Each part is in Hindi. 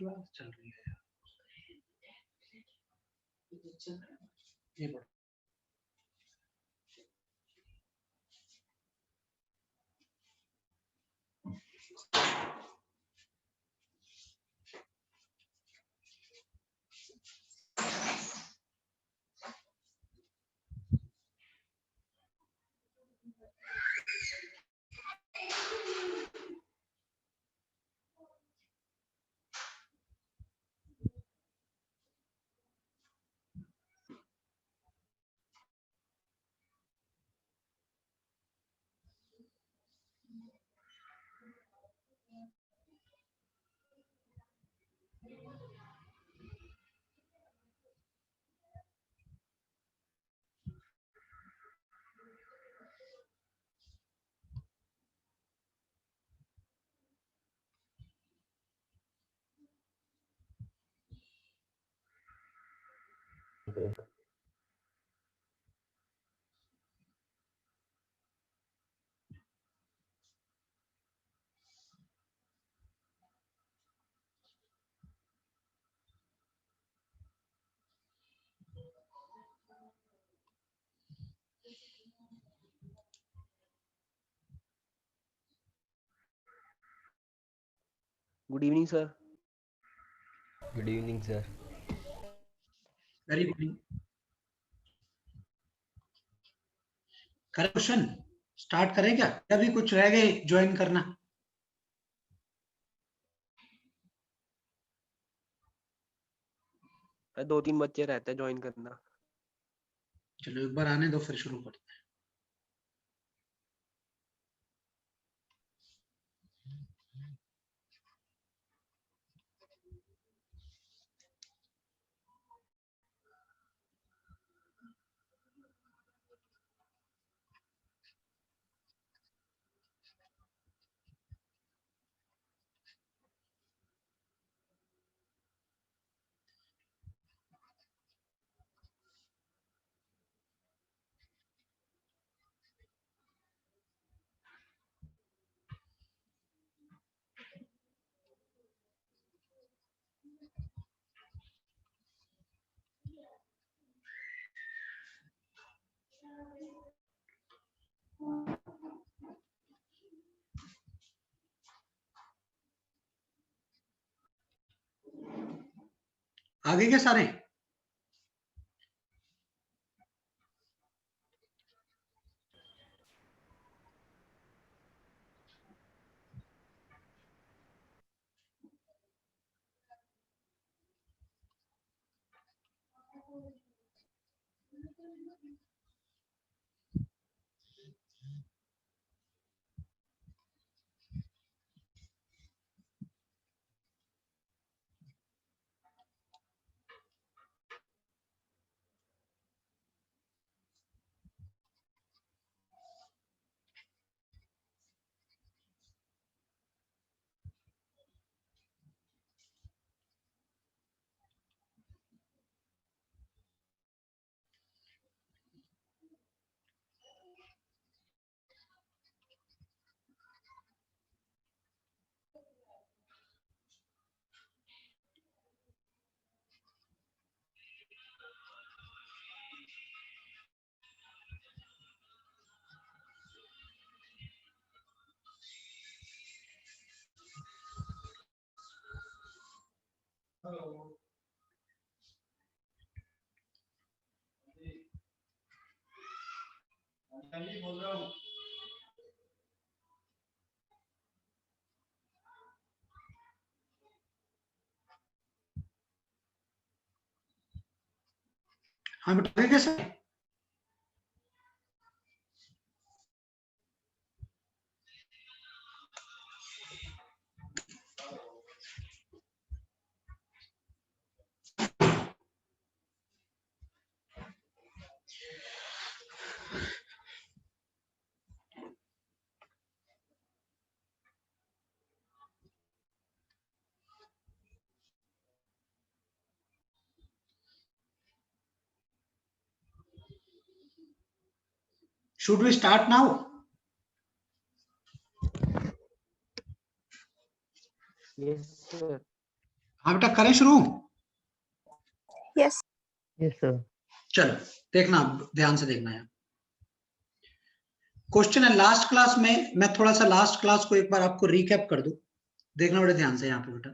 क्लास चल रही है ये बड़ा Good evening, sir. Good evening, sir. Very good. करें क्वेश्चन स्टार्ट करें क्या? अभी कुछ रह गए ज्वाइन करना? दो तीन बच्चे रहते हैं ज्वाइन करना। चलो एक बार आने दो फिर शुरू करते हैं। आगे क्या सारे? बोल रहा हूँ। हाँ बेटा कैसे? Should we start now? Yes, sir. हाँ बेटा करें शुरू? Yes. Yes, sir. चलो देखना, ध्यान से देखना है। क्वेश्चन है लास्ट क्लास में, मैं थोड़ा सा लास्ट क्लास को एक बार आपको रिकैप कर दूं, देखना बड़े ध्यान से यहाँ पे बेटा।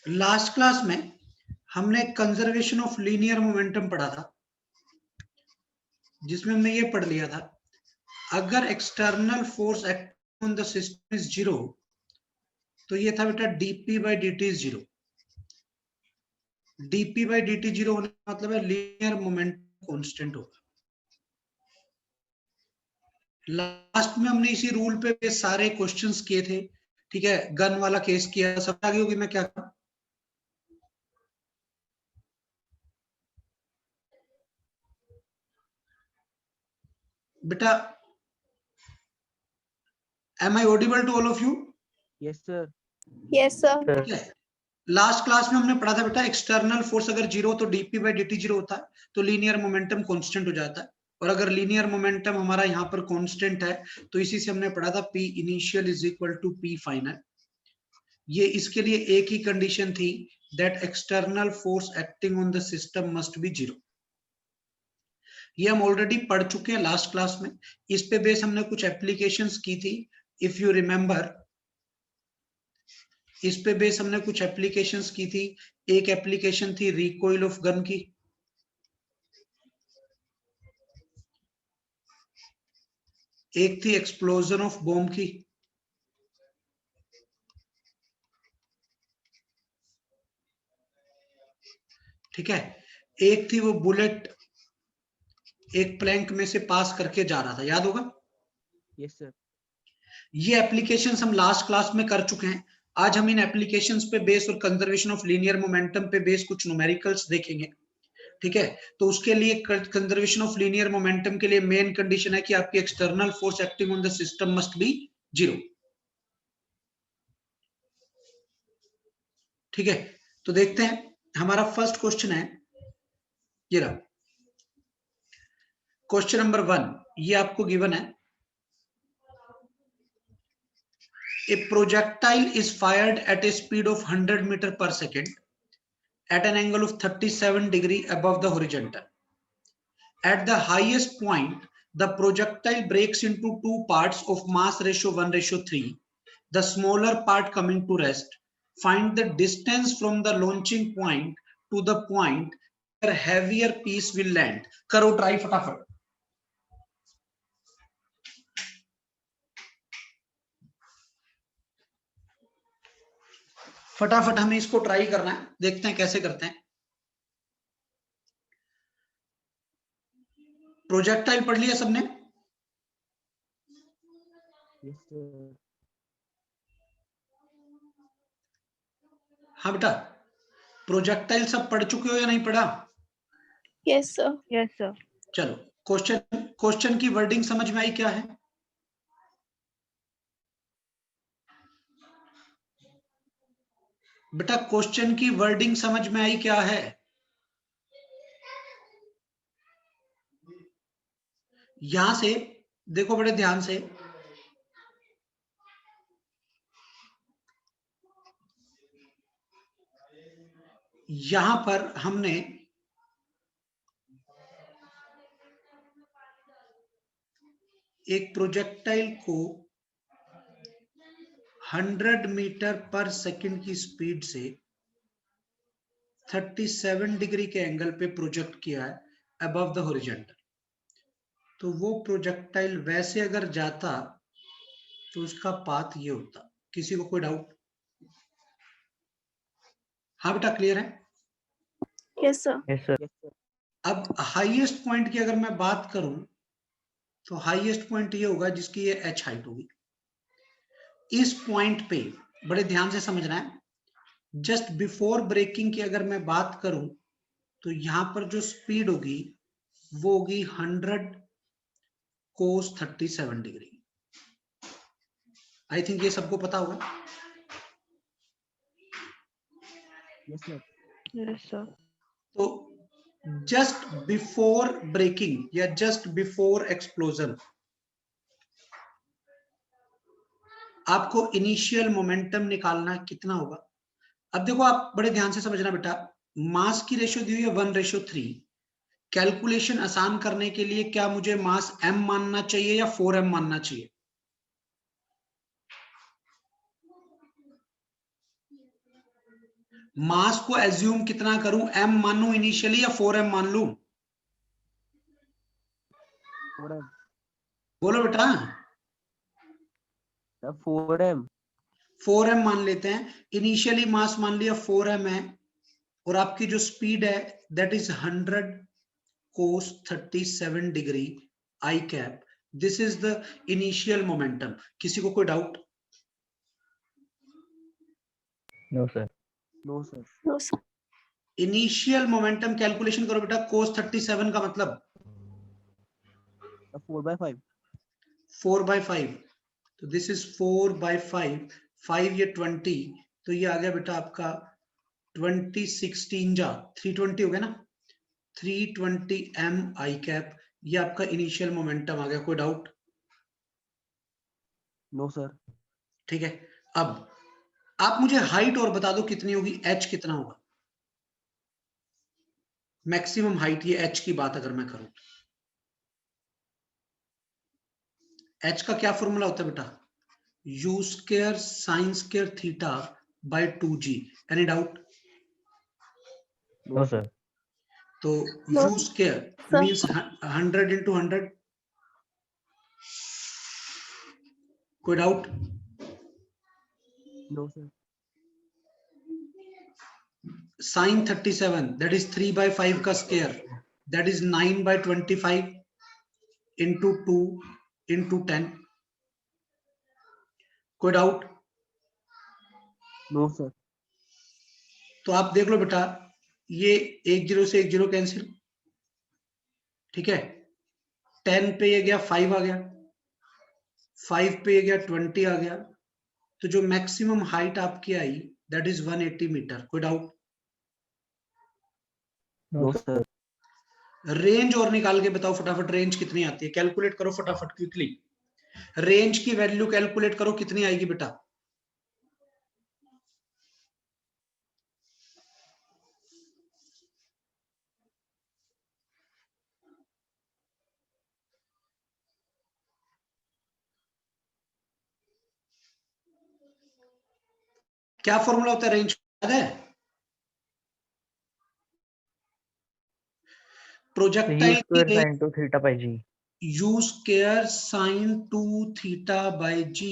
लास्ट क्लास में हमने कंजर्वेशन ऑफ लीनियर मोमेंटम पढ़ा था, जिसमें हमने ये पढ़ लिया था, अगर external force act on the system is zero, तो ये था बेटा dp by dt is zero. dp by dt zero होने का मतलब है लीनियर मोमेंटम कांस्टेंट होगा। लास्ट में हमने इसी रूल पे सारे क्वेश्चंस किए थे, ठीक है, गन वाला केस किया, सब आगे होगी। मैं क्या करूं बेटा? Am I audible to all of you? Yes, sir. Yes, sir. ठीक है। लास्ट क्लास में हमने पढ़ा था बेटा, एक्सटर्नल फोर्स अगर जीरो तो dp बाई dt जीरो होता है, तो लीनियर मोमेंटम कांस्टेंट हो जाता है। और अगर लीनियर मोमेंटम हमारा यहाँ पर कांस्टेंट है, तो इसी से हमने पढ़ा था p initial is equal to p final. ये इसके लिए एक ही कंडीशन थी, that external force acting on the system must be zero. ये हम ऑलरेडी पढ़ चुके हैं लास्ट क्लास में। इस पे बेस हमने कुछ एप्लीकेशंस की थी, इफ यू रिमेंबर। इस पे बेस हमने कुछ एप्लीकेशंस की थी। एक एप्लीकेशन थी रिकॉइल ऑफ गन की, एक थी एक्सप्लोजन ऑफ बॉम्ब की, ठीक है, एक थी वो बुलेट एक प्लैंक में से पास करके जा रहा था, याद होगा? Yes, sir. ये एप्लीकेशंस हम लास्ट क्लास में कर चुके हैं। आज हम इन एप्लीकेशंस पे बेस और कंजर्वेशन ऑफ लीनियर मोमेंटम पे बेस कुछ न्यूमेरिकल्स देखेंगे, ठीक है। तो उसके लिए कंजर्वेशन ऑफ लीनियर मोमेंटम के लिए मेन कंडीशन है कि आपकी external force acting on the system must be zero, ठीक है। तो देखते हैं, हमारा फर्स्ट क्वेश्चन है ये रहा, क्वेश्चन नंबर 1। ये आपको गिवन है, a projectile is fired at a speed of 100 meter per second at an angle of 37 degree above the horizontal. At the highest point, the projectile breaks into two parts of mass ratio 1:3, the smaller part coming to rest. Find the distance from the launching point to the point where heavier piece will land. करो try फटाफट। फटाफट हमें इसको ट्राई करना है, देखते हैं कैसे करते हैं। प्रोजेक्टाइल पढ़ लिया सबने? Yes, sir. हाँ बेटा, प्रोजेक्टाइल सब पढ़ चुके हो या नहीं पढ़ा? Yes, sir. Yes, sir. चलो क्वेश्चन की वर्डिंग समझ में आई क्या है? बेटा क्वेश्चन की वर्डिंग समझ में आई क्या है? यहां से देखो बड़े ध्यान से, यहां पर हमने एक प्रोजेक्टाइल को 100 मीटर पर सेकंड की स्पीड से 37 डिग्री के एंगल पे प्रोजेक्ट किया है अबव द हॉरिजॉन्टल। तो वो प्रोजेक्टाइल वैसे अगर जाता तो उसका पाथ ये होता। किसी को कोई डाउट? हाँ बेटा क्लियर है? Yes, sir. Yes, sir. Yes, sir. अब हाईएस्ट पॉइंट की अगर मैं बात करूं, तो हाईएस्ट पॉइंट ये होगा जिसकी ये h हाइट होगी। इस पॉइंट पे बड़े ध्यान से समझना है, जस्ट बिफोर ब्रेकिंग की अगर मैं बात करूं, तो यहां पर जो स्पीड होगी वो होगी 100 cos 37 डिग्री। आई थिंक ये सबको पता होगा। Yes, sir. Yes, sir. तो जस्ट बिफोर ब्रेकिंग या जस्ट बिफोर एक्सप्लोजन आपको इनिशियल मोमेंटम निकालना कितना होगा। अब देखो आप बड़े ध्यान से समझना बेटा, मास की रेशियो दी हुई है 1:3। कैलकुलेशन आसान करने के लिए क्या मुझे मास m मानना चाहिए या 4m मानना चाहिए? मास को एज्यूम कितना करूं, m मानूं इनिशियली या 4m मान लूं? 4M. बोलो बेटा। 4M. 4m मान लेते हैं। इनिशियली मास मान लिया 4m है और आपकी जो स्पीड है that is 100 cos 37 degree I cap. This is the initial momentum. किसी को कोई doubt? No, sir. No, sir. No, sir. Initial momentum calculation करो बेटा। cos 37 का मतलब 4/5. 4/5, तो दिस इज 4/5, 5 ये 20, तो ये आ गया बेटा आपका 20 16 जा 320 हो गया ना, 320 m आई कैप। ये आपका इनिशियल मोमेंटम आ गया। कोई डाउट? No, sir. ठीक है। अब आप मुझे हाइट और बता दो कितनी होगी, h कितना होगा मैक्सिमम हाइट, ये h की बात अगर मैं करूं। h का क्या फॉर्मूला होता है बेटा? u square sine square theta by 2g। Any doubt? No, sir. तो No, u square sir. Means 100 into 100। कोई doubt? No, sir. Sine 37 that is 3/5 का square, that is 9/25 into 2 into 10। कोई डाउट? No, sir. तो आप देख लो बेटा, ये 1 0 से 1 0 कैंसिल, ठीक है। 10 पे ये गया 5 आ गया, 5 पे ये गया 20 आ गया, तो जो मैक्सिमम हाइट आपकी आई दैट इज 180 मीटर। कोई डाउट? No, sir. रेंज और निकाल के बताओ फटाफट, रेंज कितनी आती है? कैलकुलेट करो फटाफट क्विकली। रेंज की वैल्यू कैलकुलेट करो कितनी आएगी बेटा? क्या फॉर्मूला होता है रेंज, याद है? प्रोजेक्टाइल की range sin 2 theta by g. u square sine 2 theta by g।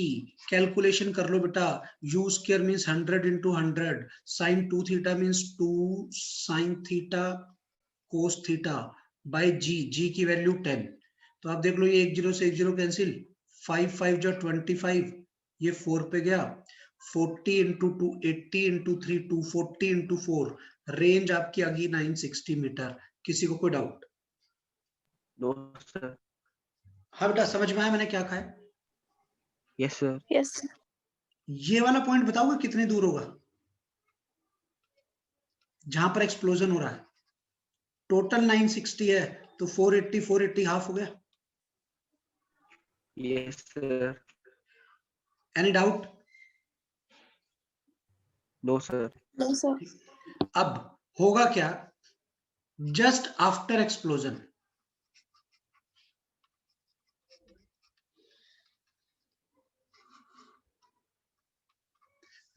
Calculation कर लो बेटा। u square means 100 into 100, sine 2 theta means 2 sine theta cos theta by g की वैल्यू 10। तो आप देख लो ये 1 0 से 1 0 कैंसिल, 5 5 जो 25, ये 4 पे गया, 40 into 2 80 into 3 240 into 4, रेंज आपकी आ गई 960 मीटर। किसी को कोई डाउट? No, sir. हाँ बेटा, समझ में आया मैंने क्या कहा है? Yes, sir. Yes, sir. ये वाला पॉइंट बताओगे कितने दूर होगा जहां पर एक्सप्लोजन हो रहा है? टोटल 960 है, तो 480 हाफ हो गया। Yes, sir. Any doubt? No, sir. No, sir. अब होगा क्या, जस्ट आफ्टर एक्सप्लोजन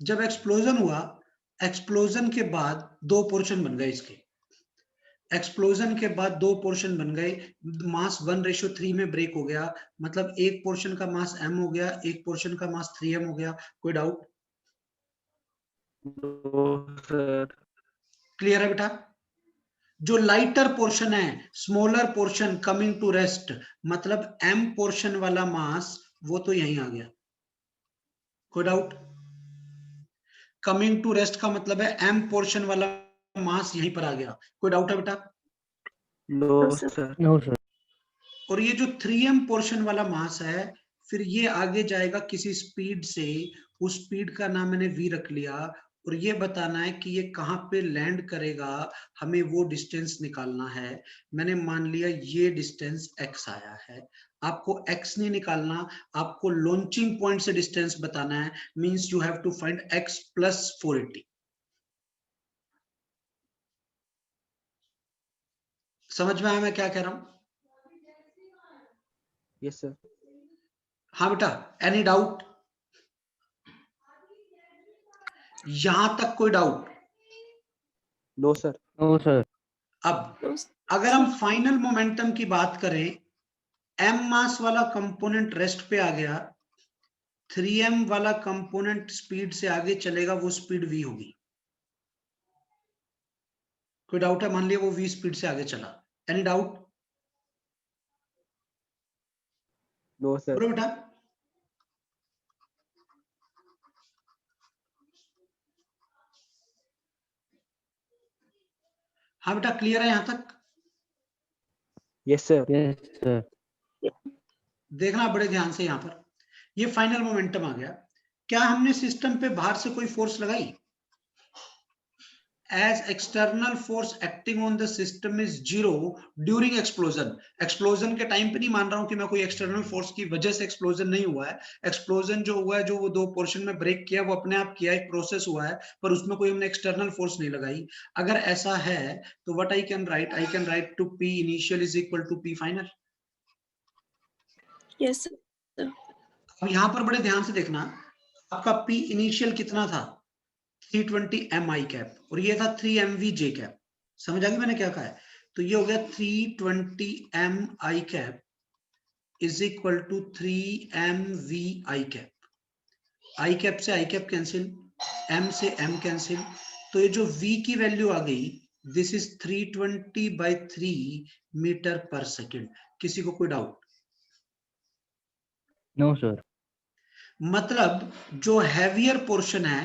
जब एक्सप्लोजन हुआ, एक्सप्लोजन के बाद दो पोर्शन बन गए इसके। एक्सप्लोजन के बाद दो पोर्शन बन गए, मास 1:3 में ब्रेक हो गया, मतलब एक पोर्शन का मास m हो गया, एक पोर्शन का मास 3m हो गया। कोई डाउट? No, sir. क्लियर है बेटा? जो लाइटर पोर्शन है, smaller portion coming to rest, मतलब m पोर्शन वाला मास वो तो यहीं आ गया। कोई डाउट? कमिंग टू रेस्ट का मतलब है m पोर्शन वाला मास यहीं पर आ गया। कोई डाउट है बेटा? No, No, sir. sir. No, sir. और ये जो 3m पोर्शन वाला मास है, फिर ये आगे जाएगा किसी स्पीड से, उस स्पीड का नाम मैंने v रख लिया, और ये बताना है कि ये कहाँ पे लैंड करेगा, हमें वो डिस्टेंस निकालना है। मैंने मान लिया ये डिस्टेंस x आया है, आपको x नहीं निकालना, आपको लॉन्चिंग पॉइंट से डिस्टेंस बताना है, means you have to find x plus 480। समझ में आया मैं क्या कह रहा हूं? Yes sir. हाँ बेटा, एनी डाउट? यहां तक कोई doubt? No sir. No sir. अब No, अगर हम फाइनल मोमेंटम की बात करें, m मास वाला कंपोनेंट रेस्ट पे आ गया, 3m वाला कंपोनेंट स्पीड से आगे चलेगा, वो स्पीड v होगी। कोई डाउट है? मान लिया वो v स्पीड से आगे चला, एनी डाउट? No sir. बोलो बेटा। हाँ बेटा, क्लियर है यहां तक? Yes sir. Yes sir. देखना बड़े ध्यान से, यहां पर ये फाइनल मोमेंटम आ गया। क्या हमने सिस्टम पे बाहर से कोई फोर्स लगाई? as external force acting on the system is zero during explosion। Explosion के टाइम पे नहीं मान रहा हूं कि मैं कोई एक्सटर्नल फोर्स की वजह से एक्सप्लोजन नहीं हुआ है। एक्सप्लोजन जो हुआ है, जो वो दो पोर्शन में ब्रेक किया, वो अपने आप किया, एक प्रोसेस हुआ है, पर उसमें कोई हमने एक्सटर्नल फोर्स नहीं लगाई। अगर ऐसा है तो what I can write to P initial is equal to P final. yes, sir. अब यहां पर बड़े ध्यान से देखना, आपका P इनिशियल कितना था? 320 mi कैप, और ये था 3 mv j कैप। समझ आ गई मैंने क्या कहा है? तो ये हो गया 320 mi cap is equal to 3 mv i cap. i cap से i कैप कैंसिल, m से m कैंसिल, तो ये जो v की वैल्यू आ गई, दिस इज 320/3 मीटर पर सेकेंड। किसी को कोई डाउट? No sir. मतलब जो हैवियर पोर्शन है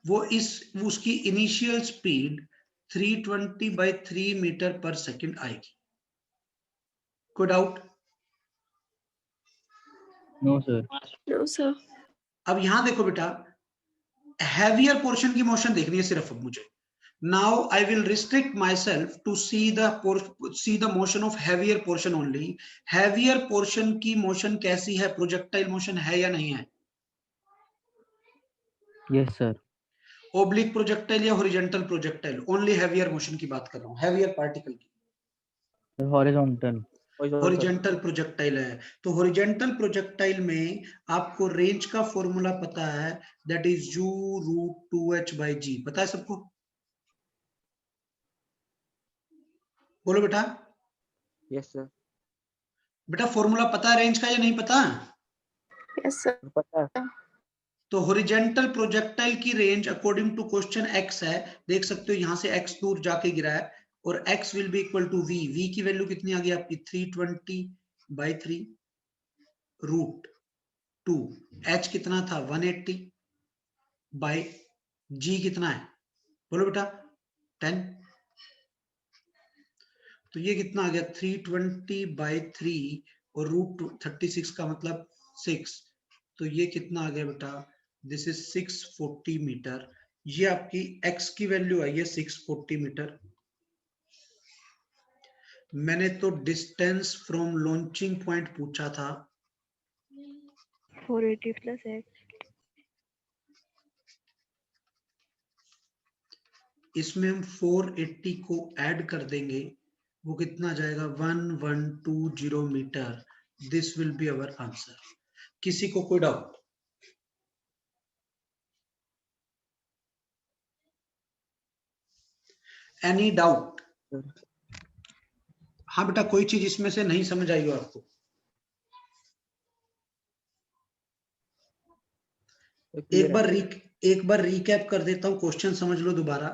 वो उसकी इनिशियल स्पीड 320/3 मीटर पर सेकेंड आएगी। कोई doubt? No sir. No, sir. अब यहां देखो बेटा, हैवियर पोर्शन की मोशन देखनी है सिर्फ अब मुझे। Now I will restrict myself to see the motion of heavier portion only. Heavier portion की मोशन कैसी है? प्रोजेक्टाइल मोशन है या नहीं है? Yes sir. ओब्लिक प्रोजेक्टाइल या horizontal projectile? Only heavier motion की बात कर रहा हूं, हैवियर पार्टिकल की। हॉरिजॉन्टल। हॉरिजॉन्टल प्रोजेक्टाइल है, तो हॉरिजॉन्टल प्रोजेक्टाइल में आपको रेंज का फॉर्मूला पता है, दैट इज u√2h/g। पता है सबको? बोलो बेटा। Yes sir. बेटा फॉर्मूला पता है रेंज का या नहीं पता? Yes, sir. पता है। तो हॉरिजॉन्टल प्रोजेक्टाइल की range according to question x है, देख सकते हो यहां से x दूर जाके गिरा है, और x will be equal to v। v की वैल्यू कितनी आ गई आपकी? 320/3 √2। h कितना था? 180 बाय g कितना है? बोलो बेटा। 10। तो ये कितना आ गया? 320/3 और √36 का मतलब 6, तो ये कितना आ गया बेटा? This is 640 metre. ये आपकी x की वैल्यू आई है 640 मीटर। मैंने तो डिस्टेंस फ्रॉम लॉन्चिंग पॉइंट पूछा था, 480 plus x. इसमें हम 480 को ऐड कर देंगे, वो कितना जाएगा? 1120 metre. This will be our answer. किसी को कोई डाउट? Any doubt? हाँ बेटा, कोई चीज इसमें से नहीं समझ आई हो आपको? एक बार रिकैप कर देता हूं, क्वेश्चन समझ लो दोबारा।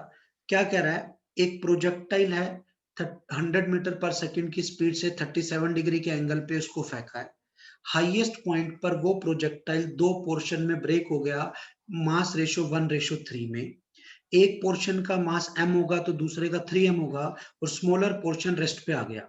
क्या कह रहा है? एक प्रोजेक्टाइल है, 100 मीटर पर सेकंड की स्पीड से 37 डिग्री के एंगल पे उसको फेंका है। हाईएस्ट पॉइंट पर वो प्रोजेक्टाइल दो पोर्शन में ब्रेक हो गया, मास रेशियो 1:3 में। एक पोर्शन का मास m होगा तो दूसरे का 3m होगा, और स्मॉलर पोर्शन रेस्ट पे आ गया।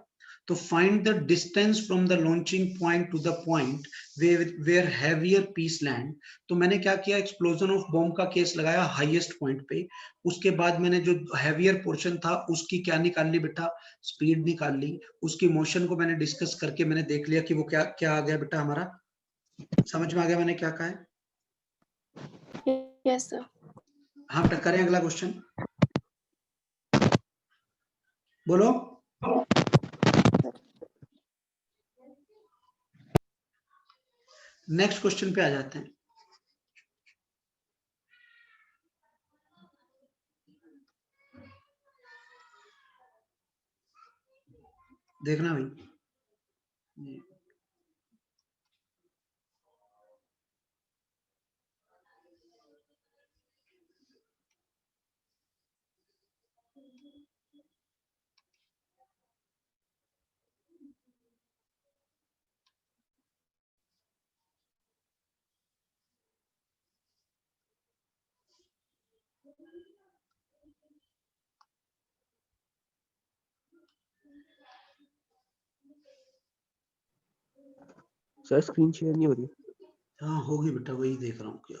तो find the distance from the launching point to the point where heavier piece land. तो मैंने क्या किया, एक्सप्लोजन ऑफ बॉम्ब का केस लगाया हाईएस्ट पॉइंट पे, उसके बाद मैंने जो हैवियर पोर्शन था उसकी क्या निकाल ली बेटा, स्पीड निकाल ली, उसकी मोशन को मैंने डिस्कस करके मैंने देख लिया कि वो क्या क्या आ गया बेटा हमारा, समझ में आ गया मैंने क्या कहा है? Yes, sir. हाँ बेटा करें अगला क्वेश्चन, बोलो। नेक्स्ट क्वेश्चन पे आ जाते हैं। देखना भाई, सर स्क्रीन शेयर नहीं हो रही। हाँ होगी बेटा, वही देख रहा हूँ क्या।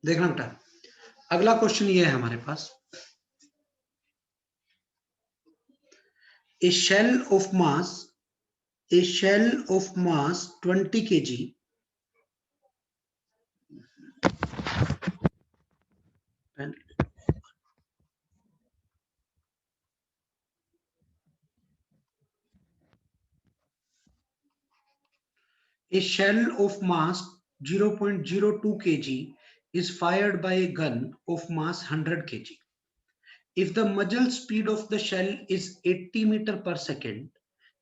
देखना बेटा, अगला क्वेश्चन ये है हमारे पास, a shell of mass 20 kg A shell of mass 0.02 kg is fired by a gun of mass 100 kg. If the muzzle speed of the shell is 80 meter per second,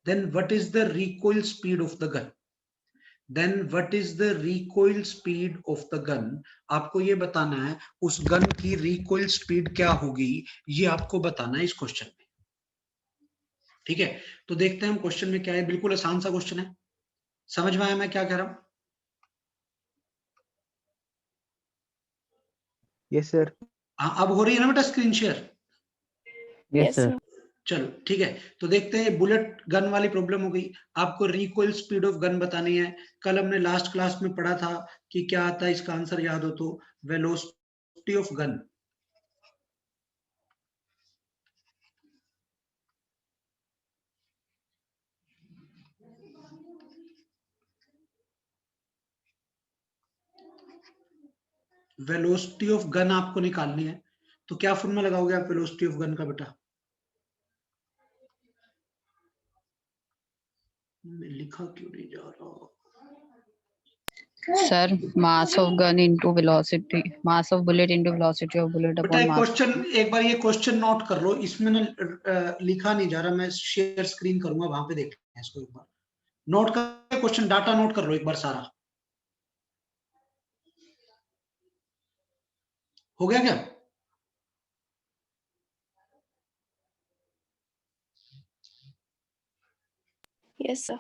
then what is the recoil speed of the gun? Then what is the recoil speed of the gun? आपको ये बताना है उस गन की recoil speed क्या होगी, ये आपको बताना है इस क्वेश्चन में। ठीक है, तो देखते हैं हम क्वेश्चन में क्या है। बिल्कुल आसान सा क्वेश्चन है, समझ में आया मैं क्या कह रहा हूं? Yes sir. हाँ अब हो रही है ना बेटा screen share? Yes, Yes, sir. sir. चलो ठीक है, तो देखते हैं। बुलेट गन वाली प्रॉब्लम हो गई, आपको रिकॉइल स्पीड ऑफ गन बतानी है। कल हमने लास्ट क्लास में पढ़ा था कि क्या आता है, इसका आंसर याद हो तो, velocity of gun. Velocity of gun आपको निकालनी है, तो क्या फॉर्मूला लगाओगे आप वेलोसिटी ऑफ गन का बेटा? लिखा क्यों नहीं जा रहा? Sir, mass of gun into velocity, mass of bullet into velocity of bullet बेटा upon एक mass. क्वेश्चन, एक बार ये क्वेश्चन नोट कर लो, इसमें ना लिखा नहीं जा रहा, मैं शेयर स्क्रीन करूंगा, वहां पे देखते हैं इसको। एक बार नोट कर, क्वेश्चन डाटा नोट कर लो एक बार सारा। हो गया क्या? Yes, sir.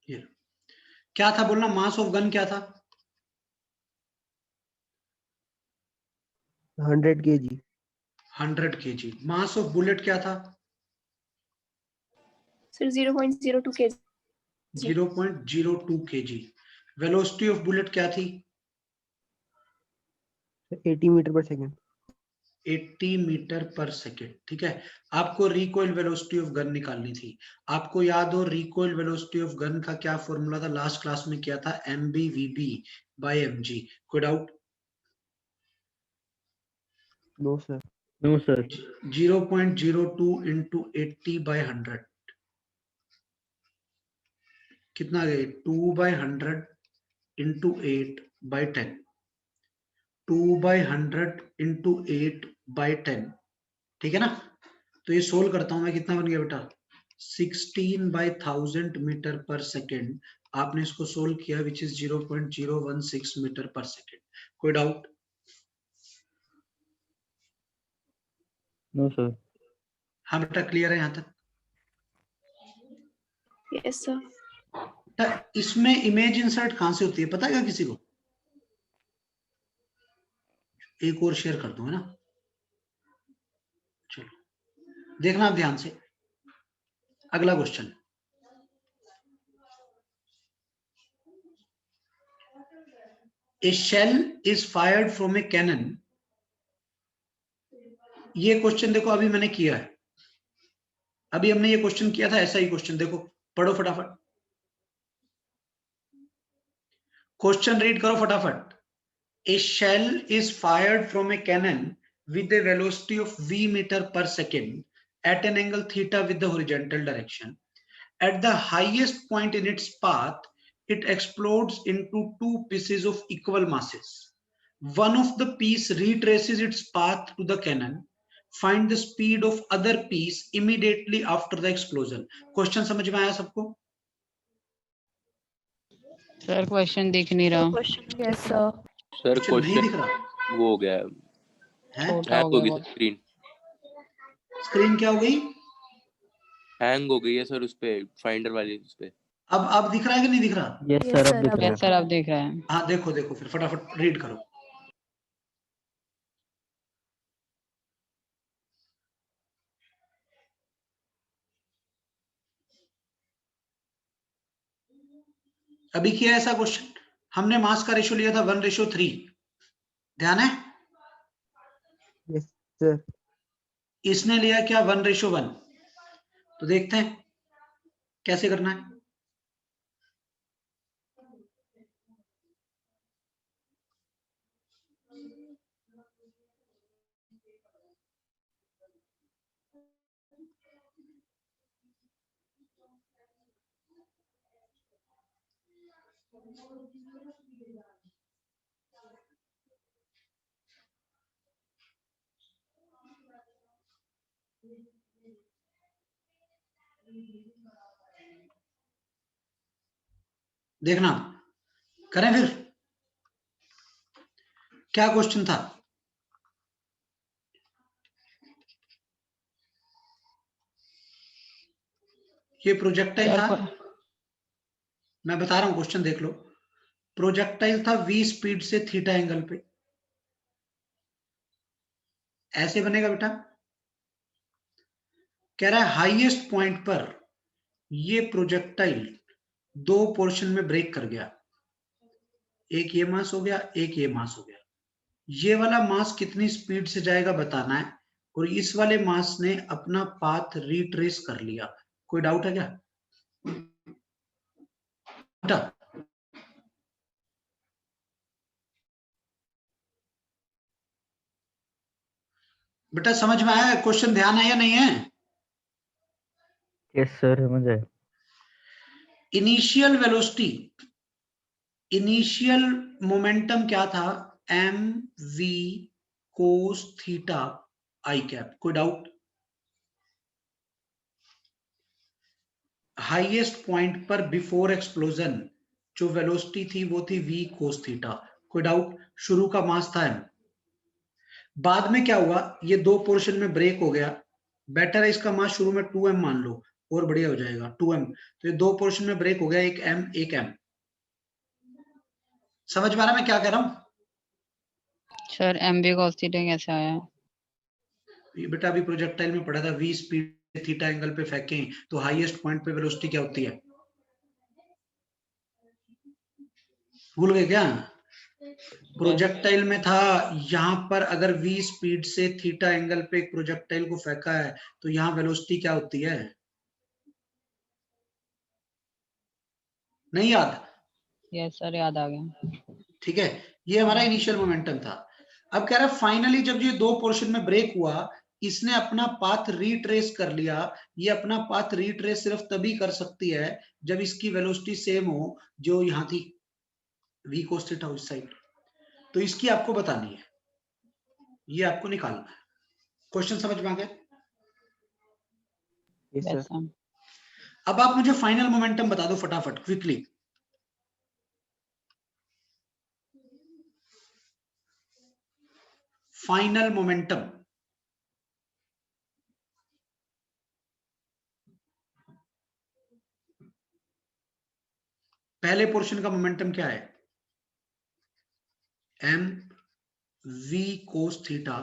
ये क्या था बोलना, मास ऑफ गन क्या था? 100 kg। 100 kg। Mass of bullet क्या था? Sir, 0.02 kg. 0.02 kg। Velocity of bullet क्या थी? 80 मीटर पर सेकंड। 80 मीटर पर सेकेंड। ठीक है, आपको रिकॉइल वेलोसिटी ऑफ गन निकालनी थी। आपको याद हो रिकॉइल वेलोसिटी ऑफ गन का क्या फॉर्मूला था, लास्ट क्लास में किया था, MBVB बाय MG। कोई doubt? No sir. No, sir. 0.02 into 80 by 100 कितना गए? 2 by 100 into 8 by 10। 2 by 100 into 8 by 10। ठीक है ना, तो ये सोल्व करता हूं मैं, कितना बन गया बेटा? 16/1000 मीटर पर सेकेंड, आपने इसको सोल्व किया विच इज 0.016 मीटर पर सेकेंड। कोई डाउट? No, sir. हाँ बेटा, क्लियर है यहाँ तक? Yes, sir. इसमें इमेज इंसर्ट कहां से होती है पता है क्या किसी को? एक और शेयर कर दूं, है ना? चलो देखना आप ध्यान से। अगला question, a shell is fired from a cannon. ये क्वेश्चन देखो अभी मैंने किया है, अभी हमने ये क्वेश्चन किया था, ऐसा ही क्वेश्चन देखो, पढ़ो फटाफट, क्वेश्चन रीड करो फटाफट। A shell is fired from a cannon with a velocity of v meter per second at an angle theta with the horizontal direction. At the highest point in its path, it explodes into two pieces of equal masses. One of the piece retraces its path to the cannon. Find the speed of other piece immediately after the explosion. Question समझ में आया सबको? सर क्वेश्चन दिख नहीं रहा, Yes, sir. सर Question नहीं दिख क्वेश्चन रहा वो हो गया है, है? छोटा हैंग हो हो गया गई बहुत। स्क्रीन, स्क्रीन क्या हो गई? हैंग हो गई है सर, उस पे फाइंडर वाली उस पे। अब दिख रहा है कि नहीं दिख रहा? Yes, Yes, sir. sir, अब दिख अब रहा यस सर, अब दिख रहा है। हाँ देखो देखो, फिर फटाफट रीड करो। अभी किया ऐसा क्वेश्चन, हमने मास का रेशियो लिया था 1:3, ध्यान है? Yes, sir. इसने लिया क्या 1:1। तो देखते हैं कैसे करना है। देखना, करें फिर। क्या क्वेश्चन था? ये प्रोजेक्टाइल सर था, मैं बता रहा हूं क्वेश्चन देख लो। प्रोजेक्टाइल था v स्पीड से थीटा एंगल पे, ऐसे बनेगा बेटा। कह रहा है हाईएस्ट पॉइंट पर ये प्रोजेक्टाइल दो पोर्शन में ब्रेक कर गया, एक ये मास हो गया, एक ये मास हो गया। ये वाला मास कितनी स्पीड से जाएगा बताना है, और इस वाले मास ने अपना पाथ रिट्रेस कर लिया। कोई डाउट है क्या बेटा? बेटा समझ में आया क्वेश्चन? ध्यान है या नहीं है? Yes, sir. समझ आया। इनिशियल वेलोसिटी, इनिशियल मोमेंटम क्या था? M v cos theta i cap. कोई डाउट? हाईएस्ट पॉइंट पर बिफोर एक्सप्लोजन जो वेलोसिटी थी वो थी v कोस थीटा। कोई डाउट? शुरू का मास था m, बाद में क्या हुआ, ये दो पोर्शन में ब्रेक हो गया। बेटर है इसका मास शुरू में 2m मान लो, और बढ़िया हो जाएगा 2m। तो ये दो पोर्शन में ब्रेक हो गया, एक m एक m। समझ में आ रहा मैं क्या कह रहा हूं? सर एमबी cos थीटा कैसे आया? ये बेटा अभी प्रोजेक्टाइल में पढ़ा था, v स्पीड थीटा एंगल पे फेंकें तो हाईएस्ट पॉइंट पे वेलोसिटी क्या होती है, भूल गए क्या? प्रोजेक्टाइल में था, यहां पर अगर v स्पीड से थीटा एंगल पे एक प्रोजेक्टाइल को फेंका है तो यहां वेलोसिटी क्या होती है? नहीं याद? यस सर, याद आ गया। ठीक है, ये हमारा इनिशियल मोमेंटम था। अब कह रहा है फाइनली जब ये दो पोर्शन में ब्रेक हुआ, इसने अपना पाथ रिट्रेस कर लिया। ये अपना पाथ रिट्रेस सिर्फ तभी कर सकती है जब इसकी वेलोसिटी सेम हो जो यहां थी, v cos थीटा उस साइड। तो इसकी आपको बतानी है, ये आपको निकालना है। क्वेश्चन समझ में आ गया? Yes, yes sir. सर। अब आप मुझे फाइनल मोमेंटम बता दो फटाफट, क्विकली। फाइनल मोमेंटम, पहले पोर्शन का मोमेंटम क्या है? M v cos theta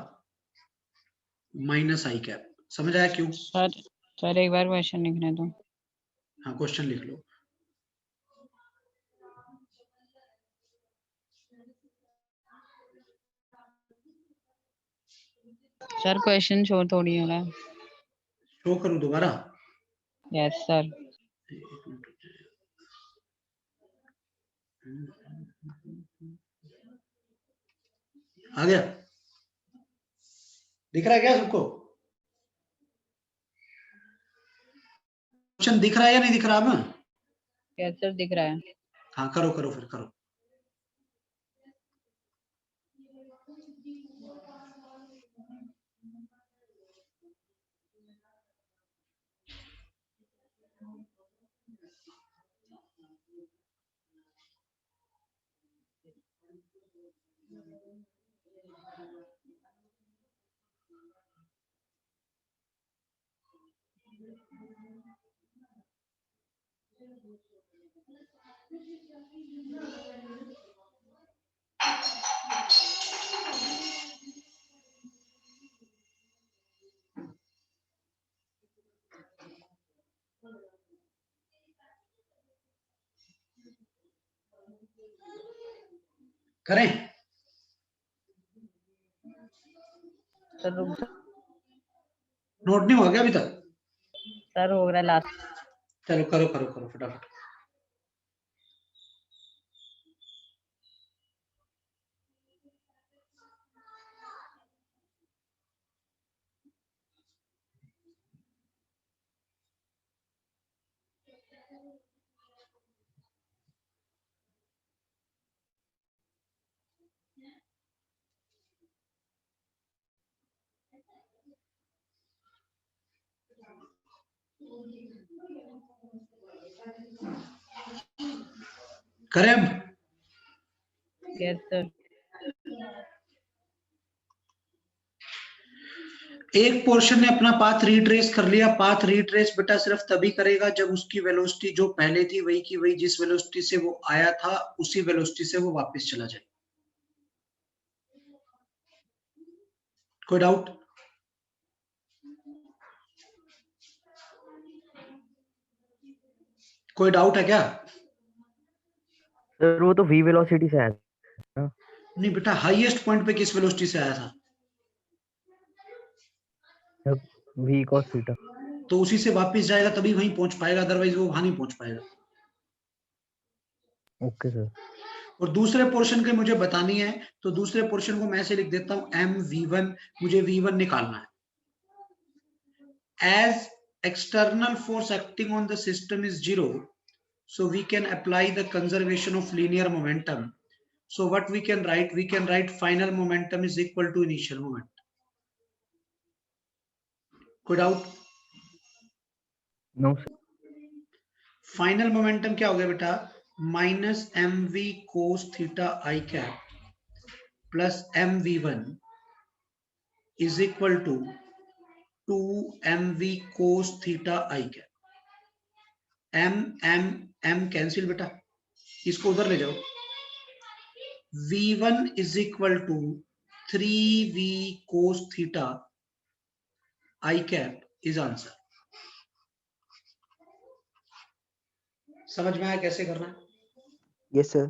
minus i cap. समझ आया क्यों? सर एक बार क्वेश्चन लिखने दो। हाँ, क्वेश्चन लिख लो। सर क्वेश्चन शो थोड़ी हो रहा है। शो करूं दोबारा? Yes sir. आ गया? दिख रहा है क्या सबको? क्वेश्चन दिख रहा है या नहीं दिख रहा अब? यस सर दिख रहा है। हाँ, करो करो फिर करो। करें? सर रुक नोट नहीं हुआ क्या अभी तक? सर हो रहा है लास्ट। चलो करो करो करो फटाफट। करें अब? Yes sir. एक पोर्शन ने अपना पाथ रिट्रेस कर लिया। पाथ रिट्रेस बेटा सिर्फ तभी करेगा जब उसकी वेलोसिटी जो पहले थी वही की वही, जिस वेलोसिटी से वो आया था उसी वेलोसिटी से वो वापस चला जाए। कोई डाउट? कोई डाउट है क्या? सर वो तो v वेलोसिटी से आया था। नहीं बेटा, हाईएस्ट पॉइंट पे किस वेलोसिटी से आया था? v cos theta. तो उसी से वापस जाएगा तभी वहीं पहुंच पाएगा, अदरवाइज वो वहां नहीं पहुंच पाएगा। Okay sir. और दूसरे पोर्शन के मुझे बतानी है, तो दूसरे पोर्शन को मैं ऐसे लिख देता हूं एम v1, मुझे v1 निकालना है। As external force acting on the system is zero, so we can apply the conservation of linear momentum. So what we can write? We can write final momentum is equal to initial moment. कोई doubt? No sir. Final momentum क्या हो गया बेटा? Minus m v cos theta i cap plus m v one is equal to 2mv cos theta i cap. M m m cancel बेटा, इसको उधर ले जाओ। v1 is equal to 3v cos theta i cap is answer. समझ में आया कैसे करना है? Yes sir.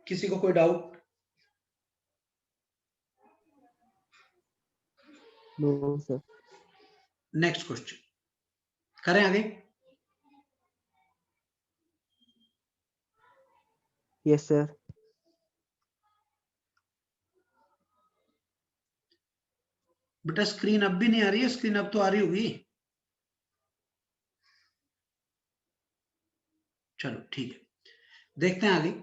किसी को कोई doubt? No sir. Next question करें आगे? Yes sir. बेटा स्क्रीन अब भी नहीं आ रही है? स्क्रीन अब तो आ रही होगी। चलो ठीक है, देखते हैं आगे।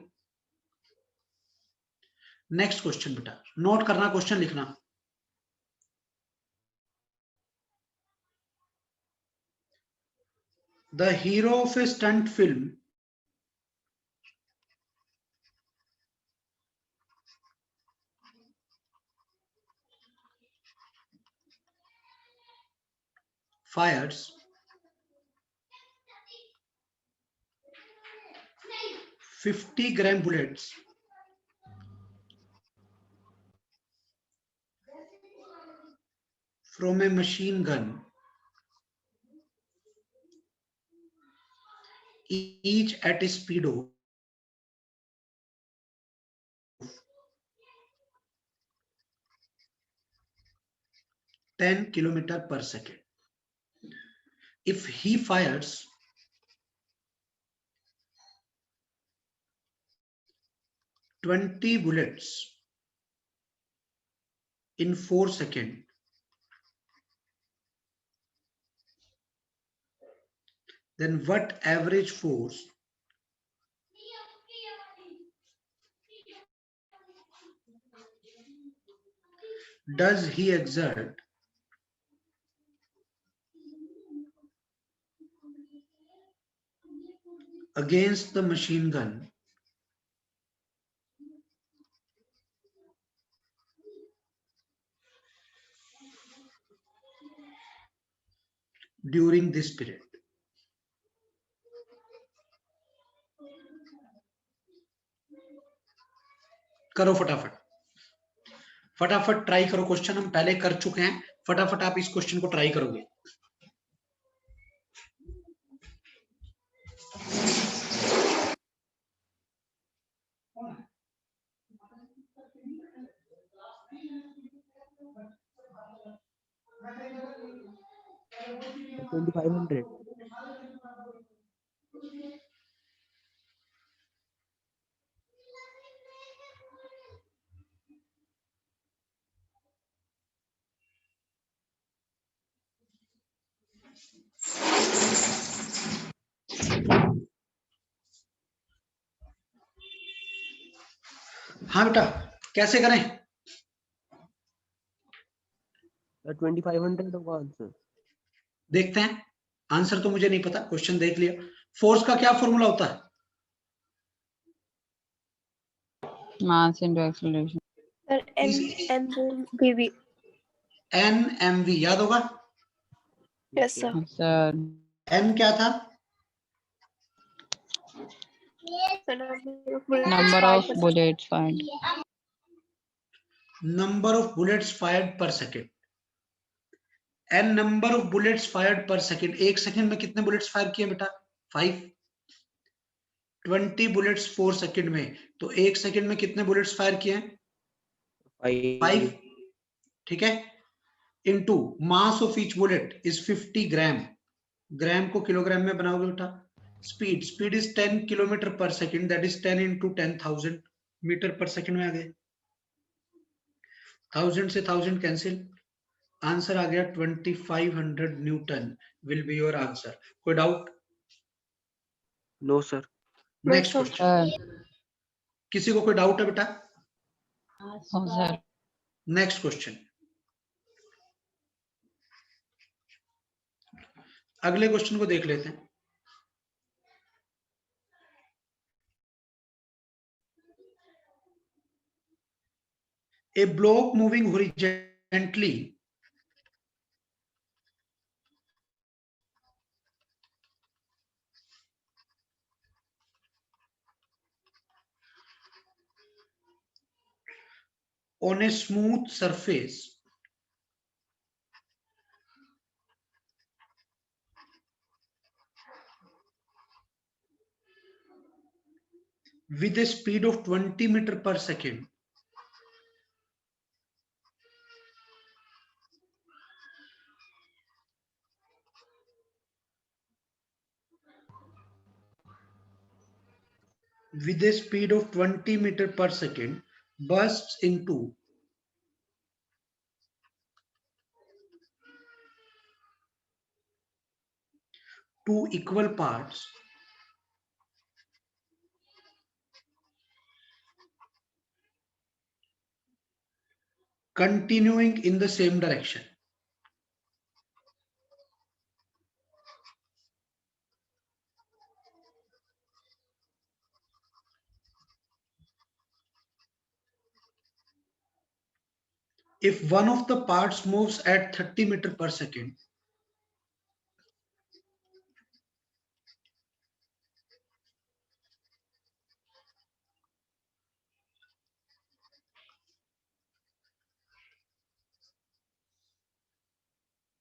नेक्स्ट क्वेश्चन बेटा, नोट करना, क्वेश्चन लिखना। The hero of a stunt film fires 50-gram bullets from a machine gun, each at a speed of 10 kilometers per second. If he fires 20 bullets in 4 seconds, then what average force does he exert against the machine gun during this period? करो फटाफट, फटाफट ट्राई करो। क्वेश्चन हम पहले कर चुके हैं, फटाफट आप इस क्वेश्चन को ट्राई करोगे। $2,500. हाँ बेटा, कैसे करें? 2,500 होगा आंसर। देखते हैं, आंसर तो मुझे नहीं पता, क्वेश्चन देख लिया। फोर्स का क्या फॉर्मूला होता है? Mass into acceleration. Sir, NMV. NMV याद होगा? Yes, sir. Yes, sir. N क्या था? The number of bullets Number fired of per bullets fired. Number of bullets fired per second. N number of bullets fired per second. एक सेकंड में कितने बुलेट्स फायर किए बेटा? 5। 20 बुलेट्स 4 सेकंड में, तो एक सेकंड में कितने बुलेट्स फायर किए हैं? 5। ठीक है, into mass of each bullet is 50 gram. Gram को किलोग्राम में बनाओगे बेटा। स्पीड इज 10 किलोमीटर पर second, that is 10 into 10,000 metre पर सेकंड में आ गए। 1000 से 1000 कैंसिल, आंसर आ गया 2500 newton will be your answer. कोई doubt? No sir. Next sir. Question, किसी को कोई डाउट है बेटा? Oh, sir. नेक्स्ट क्वेश्चन, अगले क्वेश्चन को देख लेते हैं। A block moving horizontally on a smooth surface with a speed of 20 meter per second with a speed of 20 meter per second bursts into two equal parts continuing in the same direction. if one of the parts moves at 30 meter per second,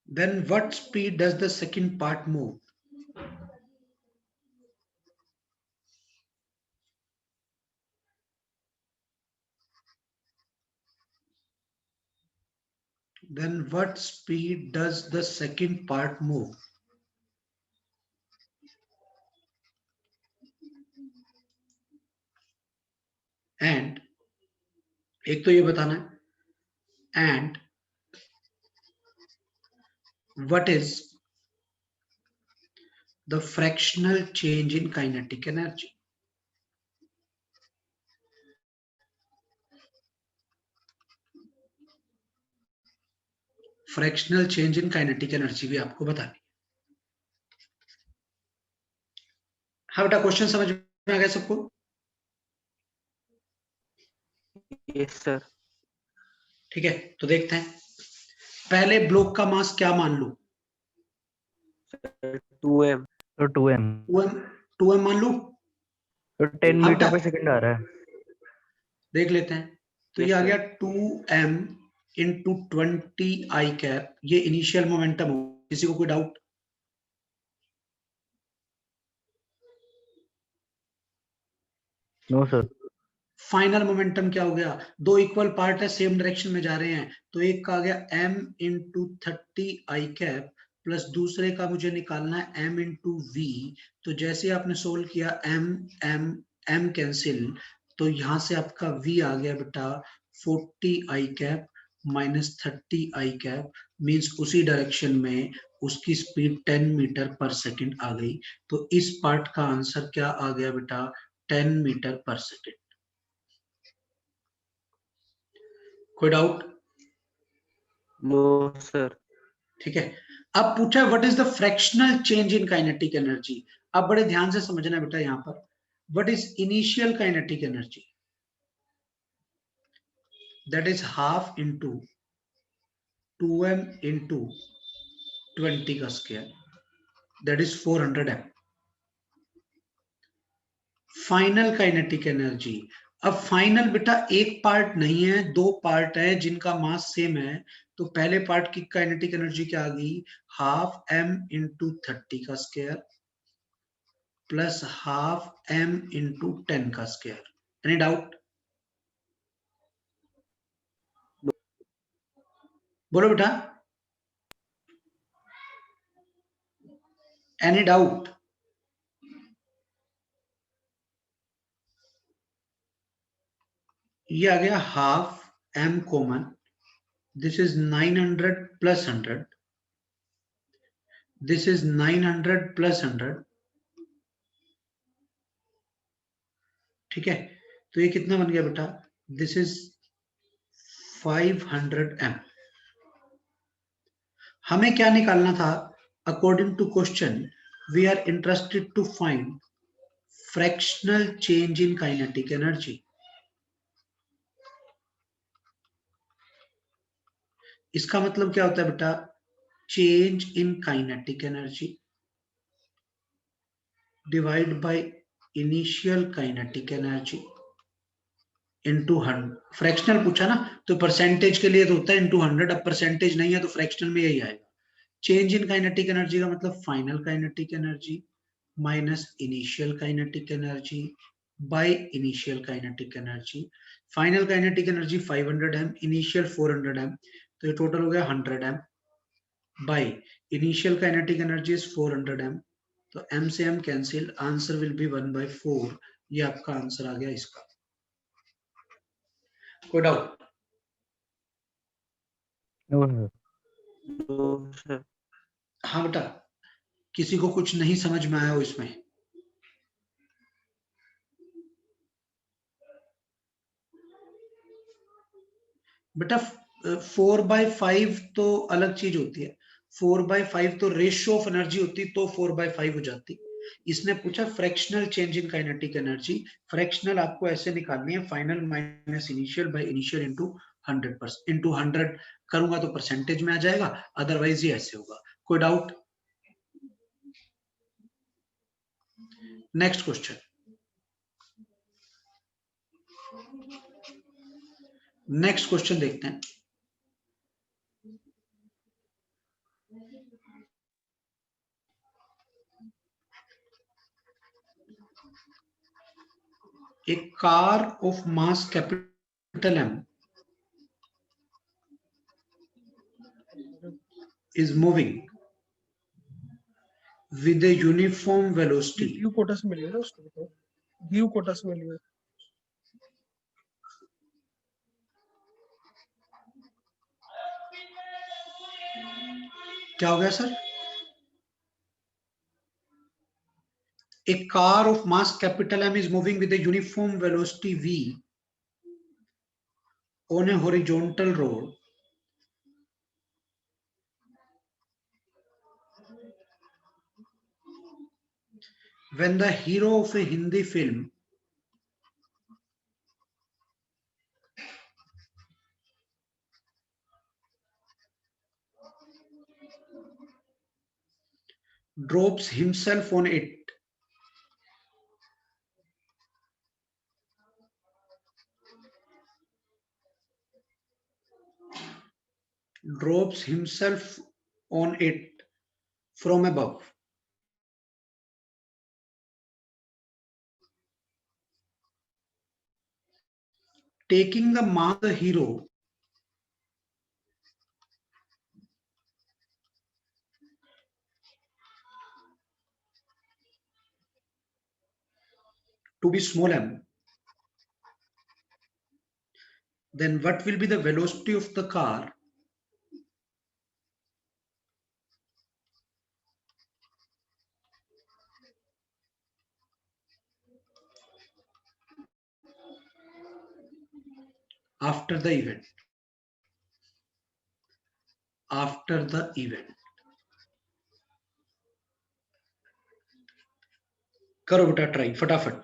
then what speed does the second part move? Then what speed does the second part move? And एक तो ये बताना है, and what is the fractional change in kinetic energy? Fractional change in kinetic energy भी आपको बतानी। हाँ बेटा, क्वेश्चन समझ में आ गया सबको? Yes sir. ठीक है, तो देखते हैं। पहले ब्लॉक का मास क्या मान लूं? 2m। तो 2m 2m मान लूं? तो 10 हाँ मीटर बेटा, पर सेकंड आ रहा है। देख लेते हैं। तो Yes, ये आ sir. गया 2m इंटू 20 आई कैप, ये इनिशियल मोमेंटम हो। किसी को कोई doubt? No sir. Final momentum क्या हो गया? दो इक्वल पार्ट है, सेम डायरेक्शन में जा रहे हैं, तो एक का आ गया m इंटू 30 आई कैप प्लस दूसरे का मुझे निकालना है m इंटू वी। तो जैसे आपने सोल्व किया m कैंसिल, तो यहां से आपका v आ गया बेटा 40 आई कैप माइनस 30 आई कैप, मीन्स उसी डायरेक्शन में उसकी स्पीड 10 मीटर पर सेकंड आ गई। तो इस पार्ट का आंसर क्या आ गया बेटा? 10 मीटर पर सेकंड। कोई डाउट? No sir. ठीक है, अब पूछा है what is the fractional change in kinetic energy. अब बड़े ध्यान से समझना बेटा, यहां पर what is initial kinetic energy? That is half into 2m into 20 का square, that is 400 m। Final kinetic energy, अब फाइनल बेटा एक पार्ट नहीं है, दो पार्ट है जिनका मास सेम है। तो पहले पार्ट की काइनेटिक एनर्जी क्या आ गई? हाफ m इंटू 30 का square plus half m into 10 का स्क्वायर। Any doubt? बोलो बेटा, एनी डाउट? ये आ गया half m common, this is 900 plus 100, this is 900 plus 100। ठीक है, तो ये कितना बन गया बेटा? This is 500 m। हमें क्या निकालना था? According to question we are interested to find fractional change in kinetic energy. इसका मतलब क्या होता है बेटा? Change in kinetic energy divide by initial kinetic energy into 100। Fractional पूछा ना, तो परसेंटेज के लिए तो होता है इनटू 100। अब परसेंटेज नहीं है तो फ्रैक्शनल में यही आएगा। चेंज इन काइनेटिक एनर्जी का मतलब final kinetic energy minus initial kinetic energy by initial kinetic energy. Final kinetic energy 500 m, initial 400 m, तो ये टोटल हो गया 100 m by initial kinetic energy is 400 m, तो m से m cancel, answer will be 1/4। ये आपका आंसर आ गया इसका। कोई doubt? No sir. No sir. हाँ बेटा, किसी को कुछ नहीं समझ में आया हो इसमें? बेटा 4/5 तो अलग चीज होती है। 4/5 तो रेशियो ऑफ एनर्जी होती, तो 4/5 हो जाती। इसने पूछा fractional change in kinetic energy. Fractional आपको ऐसे निकालनी है, final minus initial by initial into 100%, into 100 करूंगा तो परसेंटेज में आ जाएगा, अदरवाइज ये ऐसे होगा। कोई doubt? Next question, next question देखते हैं। A car of mass capital M is moving with a uniform velocity. ड्यू कोटा से मिली है ना उसको, बताओ ड्यू कोटा से मिली है। क्या हो गया sir? A car of mass capital M is moving with a uniform velocity v on a horizontal road when the hero of a Hindi film drops himself on it from above. Taking the mass of the hero to be small m, then what will be the velocity of the car after the event? After the event. करो बेटा ट्राई फटाफट।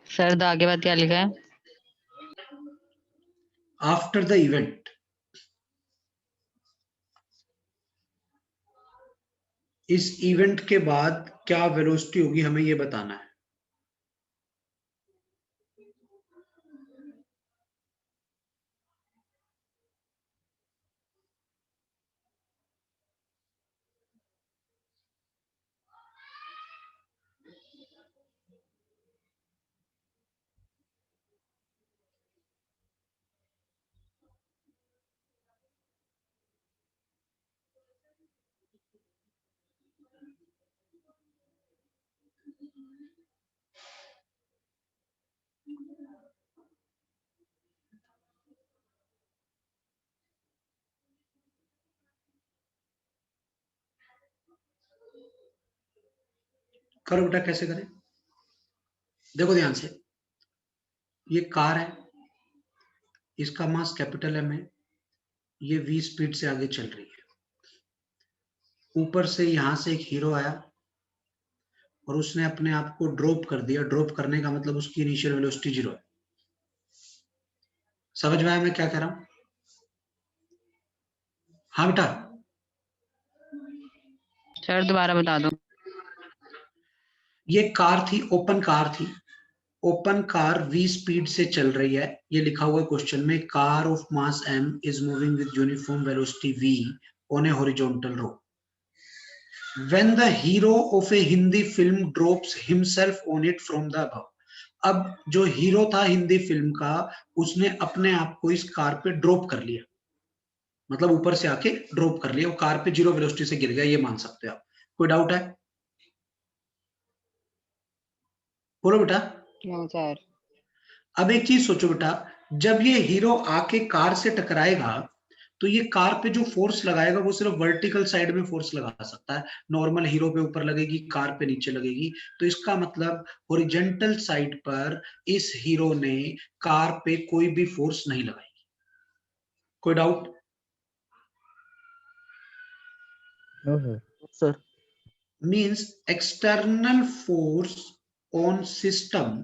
सर द आगे बाद क्या लिखा है? आफ्टर द इवेंट, इस इवेंट के बाद क्या वेलोसिटी होगी हमें ये बताना है। करो बेटा कैसे करें, देखो ध्यान से। ये कार है, इसका मास कैपिटल एम है, ये v स्पीड से आगे चल रही है। ऊपर से यहां से एक हीरो आया और उसने अपने आप को ड्रॉप कर दिया। ड्रॉप करने का मतलब उसकी इनिशियल वेलोसिटी 0 है। समझ में आया मैं क्या कह रहा हूं? हाँ बेटा, सर दोबारा बता दो। ये कार थी, ओपन कार थी। ओपन कार v स्पीड से चल रही है, ये लिखा हुआ क्वेश्चन में। Car of mass m is moving with uniform velocity v on A horizontal road when the hero of A Hindi film drops himself on it from the above. अब जो हीरो था हिंदी फिल्म का, उसने अपने आप को इस कार पे ड्रॉप कर लिया, मतलब ऊपर से आके ड्रॉप कर लिया। वो कार पे 0 वेलोसिटी से गिर गया, ये मान सकते हो आप। कोई डाउट है? बोलो बेटा। No sir. अब एक चीज सोचो बेटा, जब ये हीरो आके कार से टकराएगा तो ये कार पे जो फोर्स लगाएगा वो सिर्फ वर्टिकल साइड में फोर्स लगा सकता है। नॉर्मल हीरो पे ऊपर लगेगी, कार पे नीचे लगेगी। तो इसका मतलब हॉरिजॉन्टल साइड पर इस हीरो ने कार पे कोई भी फोर्स नहीं लगाई। कोई doubt? No, sir. Sir means external force on system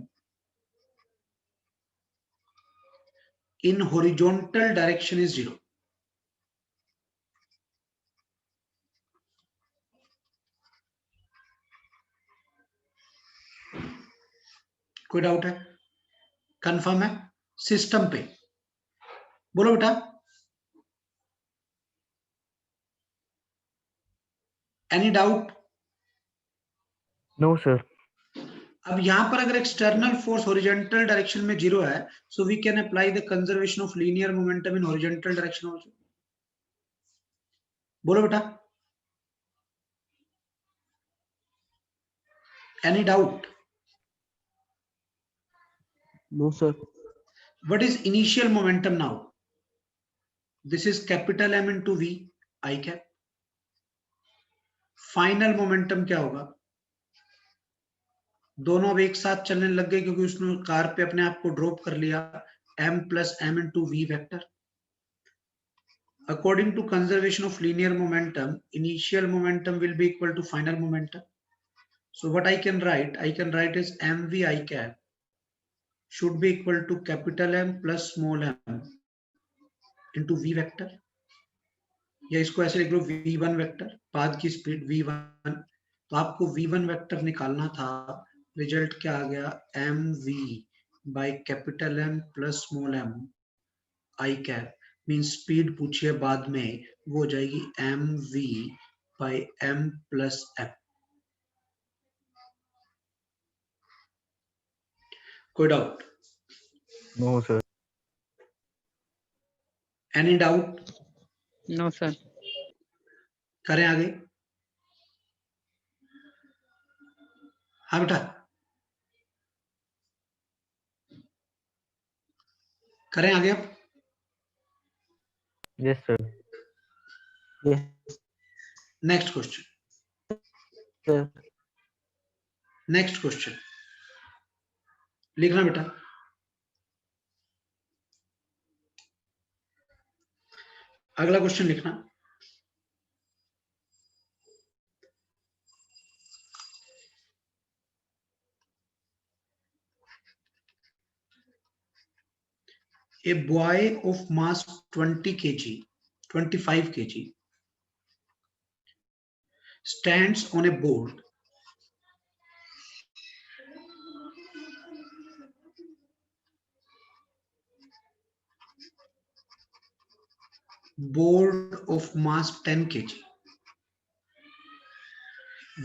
in horizontal direction is 0. कोई डाउट है? कंफर्म है सिस्टम पे? बोलो बेटा। Any doubt? No, sir. अब यहां पर अगर एक्सटर्नल फोर्स हॉरिजॉन्टल डायरेक्शन में 0 है, so we can apply the conservation of linear momentum in horizontal direction also. बोलो बेटा। Any doubt? No, sir. What is initial momentum now? This is capital M into V I cap. Final momentum क्या होगा? दोनों अब एक साथ चलने लग गए क्योंकि उसने कार पे अपने आप को ड्रॉप कर लिया, m plus m into v vector. According to conservation of linear momentum, initial momentum will be equal to final momentum. So what I can write is mv I cap should be equal to capital M plus small m into v vector. या इसको ऐसे लिख लो v1 वेक्टर, पाथ की स्पीड v1, तो आपको v1 वेक्टर निकालना था, रिजल्ट क्या आ गया? mv by capital M plus small m I cap, means speed पूछिए बाद में, वो हो जाएगी mv by m plus m. कोई doubt? No, sir. Any doubt? No, sir. करें आगे? हाँ बेटा, करें आगे अब? Yes, sir. Yes, next question, sir. Next question लिखना बेटा। अगला क्वेश्चन लिखना। A boy of mass 20 kg, 25 kg stands on a board of mass 10 kg,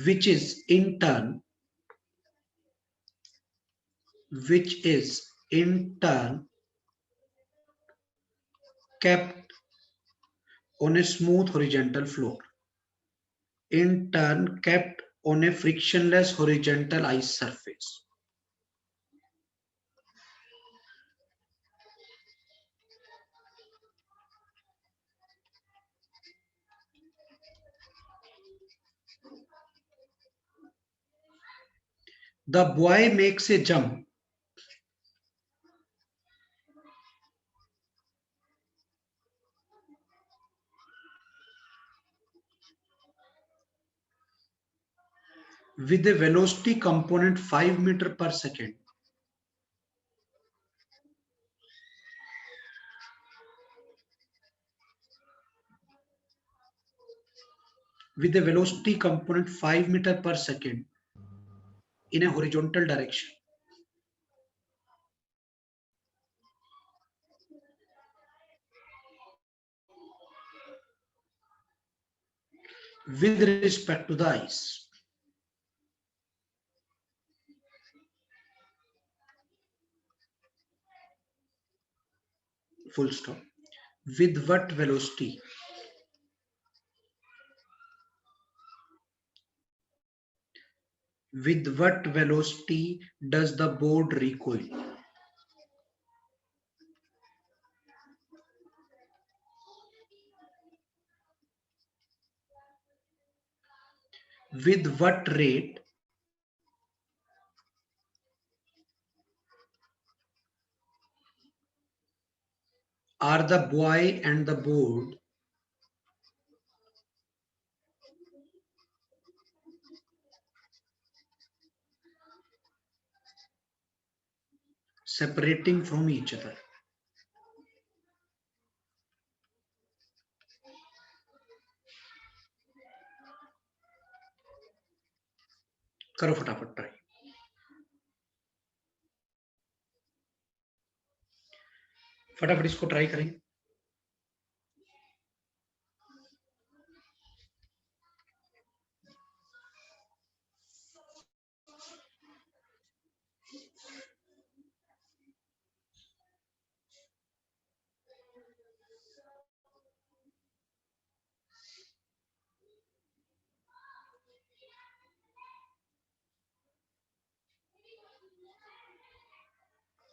which is in turn kept on a smooth horizontal floor, in turn kept on a frictionless horizontal ice surface. The boy makes a jump with a velocity component 5 meters per second in a horizontal direction. With respect to the ice. Full stop. With what velocity? With what velocity does the board recoil? With what rate are the buoy and the board separating from each other? करो फटाफट ट्राई। फटाफट इसको ट्राई करें।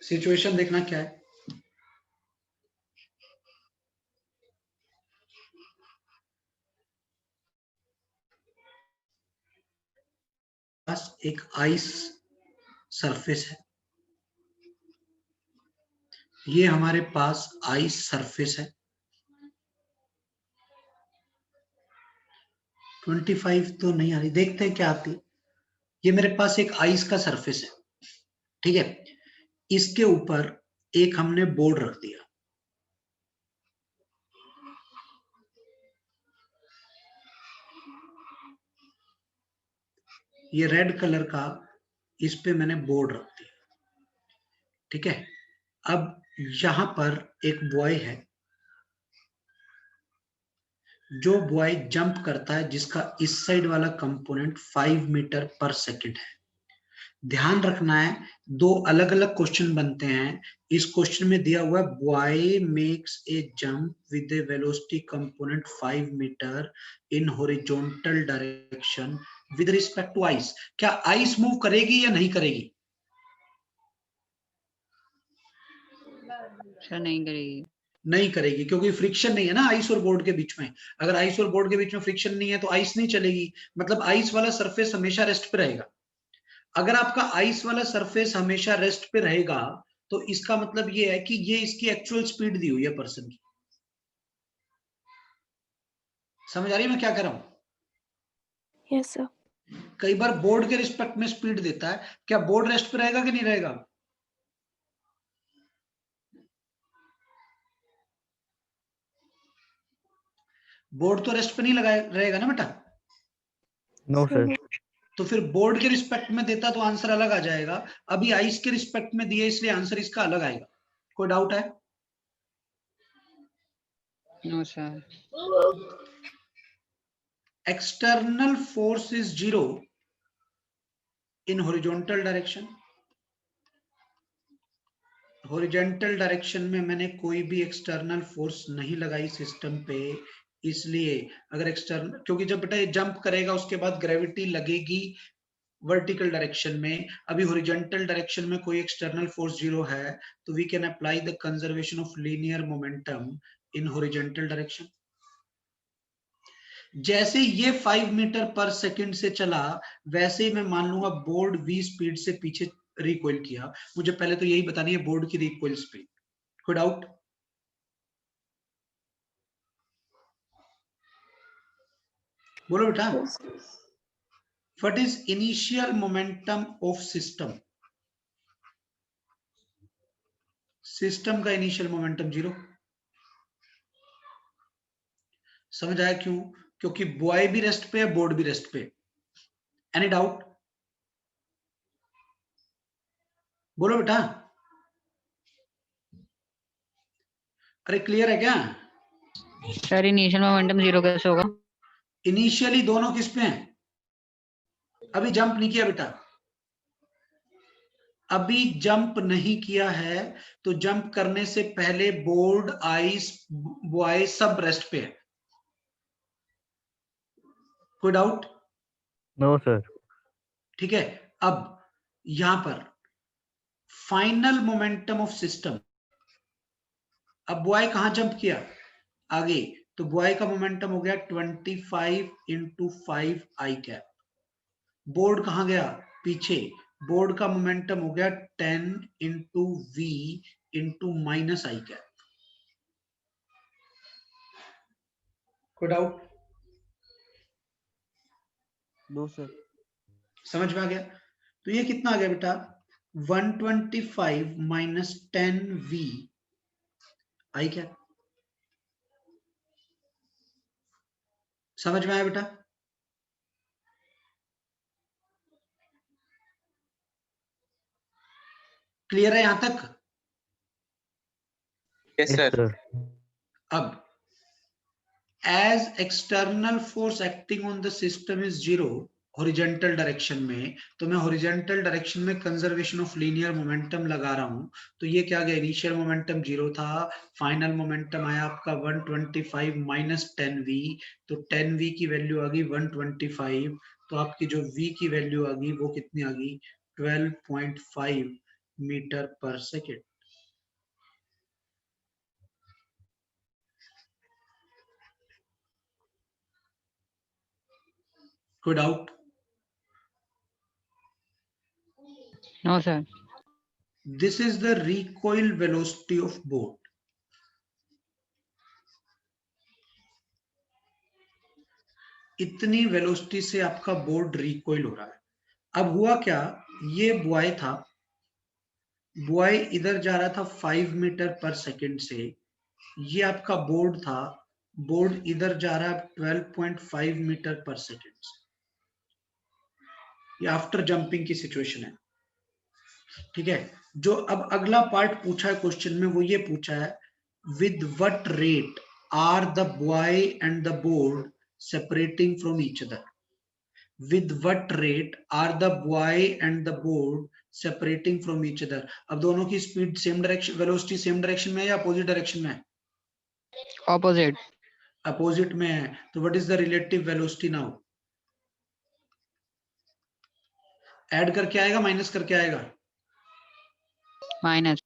सिचुएशन देखना क्या है। पास एक आइस सरफेस है, ये हमारे पास आइस सरफेस है। 25 तो नहीं आ रही, देखते हैं क्या आती है। ये मेरे पास एक आइस का सरफेस है, ठीक है। इसके ऊपर एक हमने बोर्ड रख दिया, ये रेड कलर का, इस पे मैंने बोर्ड रख दिया, ठीक है। अब यहां पर एक बॉय है, जो बॉय जंप करता है, जिसका इस साइड वाला कंपोनेंट 5 मीटर पर सेकंड है। ध्यान रखना है, दो अलग अलग क्वेश्चन बनते हैं। इस क्वेश्चन में दिया हुआ है boy makes a jump with a velocity component 5 metre in horizontal direction with respect to ice. क्या आइस मूव करेगी या नहीं करेगी? सर नहीं करेगी। नहीं करेगी, क्योंकि फ्रिक्शन नहीं है ना आइस और बोर्ड के बीच में। अगर आइस और बोर्ड के बीच में फ्रिक्शन नहीं है तो आइस नहीं चलेगी, मतलब आइस वाला सरफेस हमेशा रेस्ट पे रहेगा। अगर आपका आइस वाला सरफेस हमेशा रेस्ट पे रहेगा तो इसका मतलब ये है कि ये इसकी एक्चुअल स्पीड दी हुई है पर्सन की। समझ आ रही है मैं क्या कह रहा हूं? Yes, sir. कई बार बोर्ड के रिस्पेक्ट में स्पीड देता है, क्या बोर्ड रेस्ट पे रहेगा कि नहीं रहेगा? बोर्ड तो रेस्ट पे नहीं लगाए रहेगा ना बेटा। No Sir, sir. तो फिर बोर्ड के रिस्पेक्ट में देता तो आंसर अलग आ जाएगा। अभी आइस के रिस्पेक्ट में दिए इसलिए आंसर इसका अलग आएगा। कोई डाउट है? No sir. External force is 0 in horizontal direction. Horizontal direction में मैंने कोई भी एक्सटर्नल फोर्स नहीं लगाई सिस्टम पे, इसलिए अगर एक्सटर्नल, क्योंकि जब बेटा ये जंप करेगा उसके बाद ग्रेविटी लगेगी वर्टिकल डायरेक्शन में। अभी हॉरिजॉन्टल डायरेक्शन में कोई एक्सटर्नल फोर्स 0 है, तो we can apply the conservation of linear momentum in horizontal direction. जैसे ये 5 मीटर पर सेकंड से चला, वैसे ही मैं मान लूंगा बोर्ड v स्पीड से पीछे रिकॉइल किया। मुझे पहले तो यही बतानी है बोर्ड की रिकॉइल स्पीड। कोई डाउट? बोलो बेटा। yes. What is initial momentum of system? System का इनिशियल मोमेंटम 0। समझ आया क्यों? क्योंकि बॉय भी रेस्ट पे है, बोर्ड भी रेस्ट पे। Any doubt? बोलो बेटा। अरे क्लियर है क्या? सर इनिशियल मोमेंटम 0 कैसे होगा? इनिशियली दोनों किस पे हैं? अभी जंप नहीं किया बेटा, अभी जंप नहीं किया है, तो जंप करने से पहले बोर्ड, आइस, बॉय सब रेस्ट पे है। कोई डाउट? No sir. ठीक है। अब यहां पर फाइनल मोमेंटम ऑफ सिस्टम, अब बॉय कहां जंप किया? आगे, तो बॉय का मोमेंटम हो गया 25 इंटू 5 आई कैप। बोर्ड कहां गया? पीछे। बोर्ड का मोमेंटम हो गया 10 into v into minus i cap. कोई डाउट? No sir. समझ में आ गया? तो ये कितना आ गया बेटा? 125 माइनस 10 वी आई कैप। समझ में आया बेटा? क्लियर है यहां तक? Yes, sir. अब as external force acting on the system is zero horizontal direction में, तो मैं हॉरिजॉन्टल डायरेक्शन में कंजर्वेशन ऑफ लीनियर मोमेंटम लगा रहा हूं, तो ये क्या गया, इनिशियल मोमेंटम 0 था, फाइनल मोमेंटम आया आपका 125 माइनस 10v, तो 10v की वैल्यू आ गई 125, तो आपकी जो v की वैल्यू आ गई वो कितनी आ गई 12.5 मीटर पर सेकेंड। कोई doubt? No, sir. This is the recoil velocity of boat. इतनी वेलोसिटी से आपका बोर्ड रिकॉइल हो रहा है। अब हुआ क्या, ये बुआई था, बुआई इधर जा रहा था 5 मीटर पर सेकंड से, ये आपका बोर्ड था, बोर्ड इधर जा रहा है 12.5 मीटर पर सेकंड से। ये आफ्टर जंपिंग की सिचुएशन है, ठीक है। जो अब अगला पार्ट पूछा है क्वेश्चन में, वो ये पूछा है with what rate are the boy and the board separating from each other. With what rate are the boy and the board separating from each other. अब दोनों की speed same direction, velocity same direction में है या अपोजिट डायरेक्शन में है? Opposite. अपोजिट में है, तो what is the relative velocity now? Add करके आएगा माइनस करके आएगा? Minus.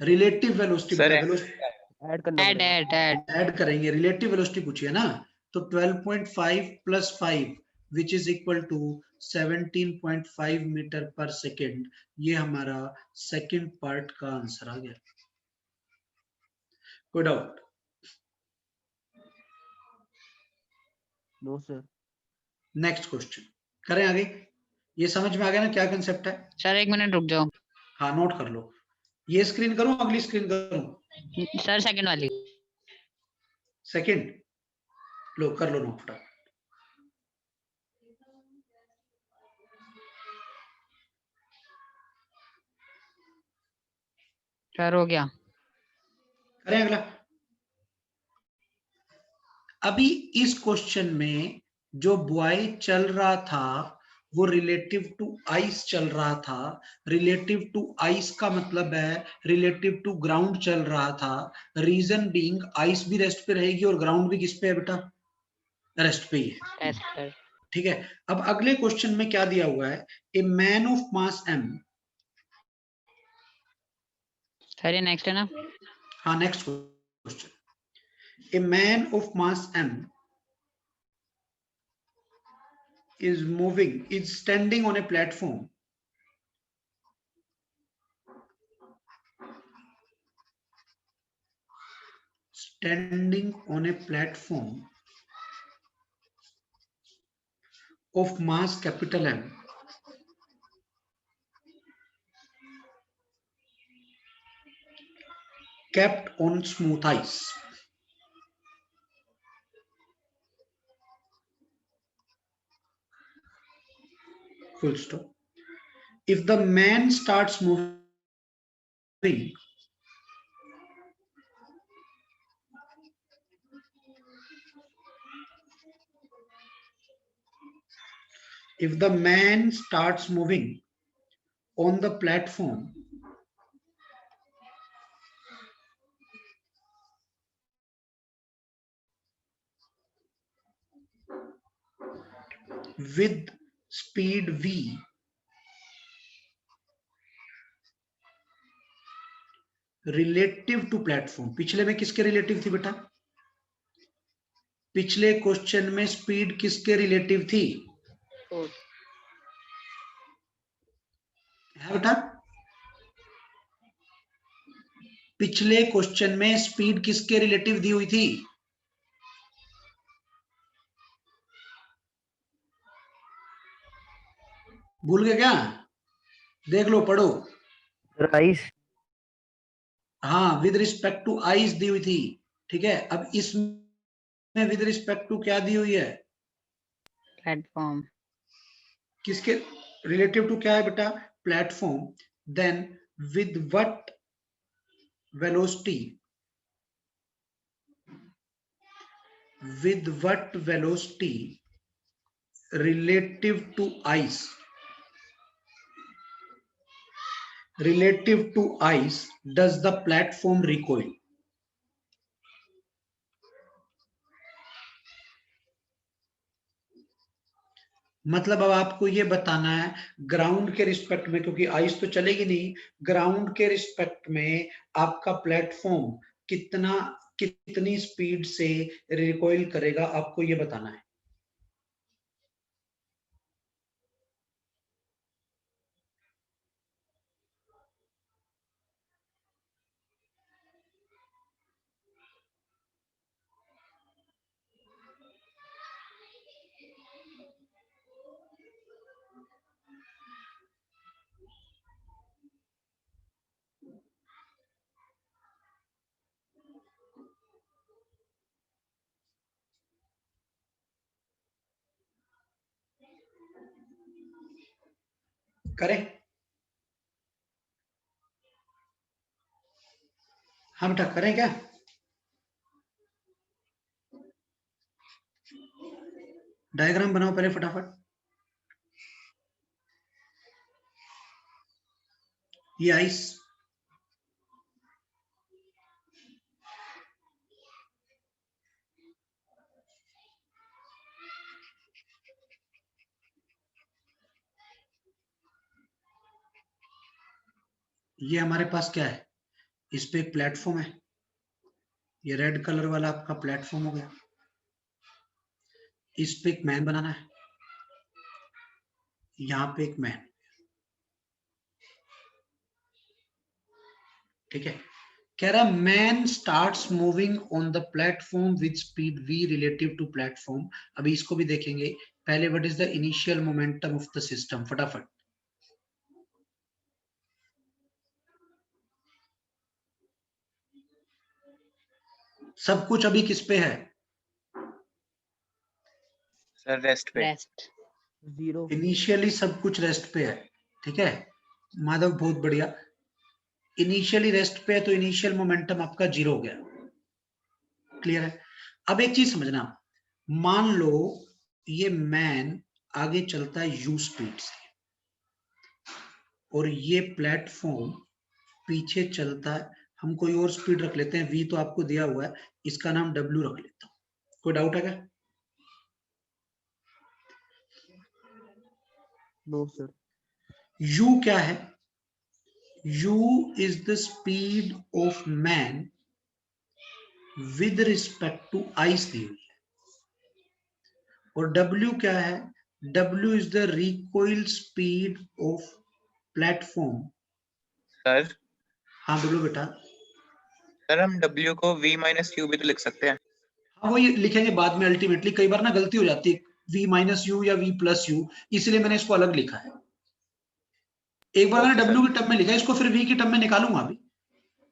Relative velocity Sir, add करना Add, पड़ेगा। add. ऐड करेंगे, रिलेटिव वेलोसिटी पूछिए ना, तो 12.5 plus 5 which is equal to 17.5 metre पर सेकेंड, ये हमारा सेकेंड पार्ट का आंसर आ गया। कोई doubt? No sir. Next question करें आगे। ये समझ में आ गया ना क्या कंसेप्ट है? Sir, एक मिनट रुक जाओ। हाँ नोट कर लो। ये स्क्रीन करूं अगली स्क्रीन करूं? Sir, second वाली। सेकेंड, लो कर लो नोट फटाफट। Sir, हो गया। करें अगला। अभी इस क्वेश्चन में जो बुआई चल रहा था वो रिलेटिव टू आइस चल रहा था। रिलेटिव टू आइस का मतलब है रिलेटिव टू ग्राउंड चल रहा था। रीजन बीइंग आइस भी रेस्ट पे रहेगी और ग्राउंड भी किस पे है बेटा? रेस्ट पे ही है। Yes, sir. ठीक है। अब अगले क्वेश्चन में क्या दिया हुआ है, a man of mass m। Sir, ये next है ना? हाँ next question, a man of mass m is moving, is standing on a platform of mass capital M kept on smooth ice. Full stop. If the man starts moving, if the man starts moving on the platform, with speed v relative to platform, पिछले में किसके रिलेटिव थी बेटा? पिछले क्वेश्चन में स्पीड किसके रिलेटिव थी? है बेटा? पिछले क्वेश्चन में स्पीड किसके रिलेटिव दी हुई थी? भूल गए क्या? देख लो पढ़ो। आइस। हाँ विद रिस्पेक्ट टू आइस दी हुई थी, ठीक है। अब इसमें विद रिस्पेक्ट टू क्या दी हुई है? Platform. किसके रिलेटिव टू क्या है बेटा? Platform. Then with what velocity relative to ice does the platform recoil? मतलब अब आपको ये बताना है ग्राउंड के रिस्पेक्ट में, क्योंकि आइस तो चलेगी नहीं, ग्राउंड के रिस्पेक्ट में आपका प्लेटफॉर्म कितनी स्पीड से रिकॉइल करेगा, आपको ये बताना है। करें? हम बेटा करें क्या? डायग्राम बनाओ पहले फटाफट। ये आइस, ये हमारे पास क्या है, इस पे एक प्लेटफॉर्म है, ये रेड कलर वाला आपका प्लेटफॉर्म हो गया, इस पे एक मैन बनाना है, यहां पे एक मैन, ठीक है। कह रहा man starts moving on the platform with speed v relative to platform. अभी इसको भी देखेंगे, पहले what is the initial momentum of the system, फटाफट। सब कुछ अभी किस पे है? सर रेस्ट पे। Rest. 0 इनिशियली सब कुछ रेस्ट पे है, ठीक है माधव, बहुत बढ़िया। इनिशियली रेस्ट पे है तो इनिशियल मोमेंटम आपका 0 हो गया, क्लियर है। अब एक चीज समझना, मान लो ये मैन आगे चलता है u स्पीड से और ये प्लेटफॉर्म पीछे चलता है, हम कोई और स्पीड रख लेते हैं, v तो आपको दिया हुआ है, इसका नाम w रख लेता हूं। कोई डाउट है क्या? No sir. u क्या है? u is the speed of man with respect to ice दी हुई है, और w क्या है? w is the recoil speed of platform. Sir हाँ बोलो बेटा। सर हम W को V माइनस यू भी तो लिख सकते हैं। हाँ वो ये लिखेंगे बाद में, अल्टीमेटली कई बार ना गलती हो जाती है, v माइनस यू या v प्लस यू, इसलिए मैंने इसको अलग लिखा है। एक बार मैंने Okay, w sir. की टर्म में लिखा है, इसको फिर v की टर्म में निकालूंगा अभी।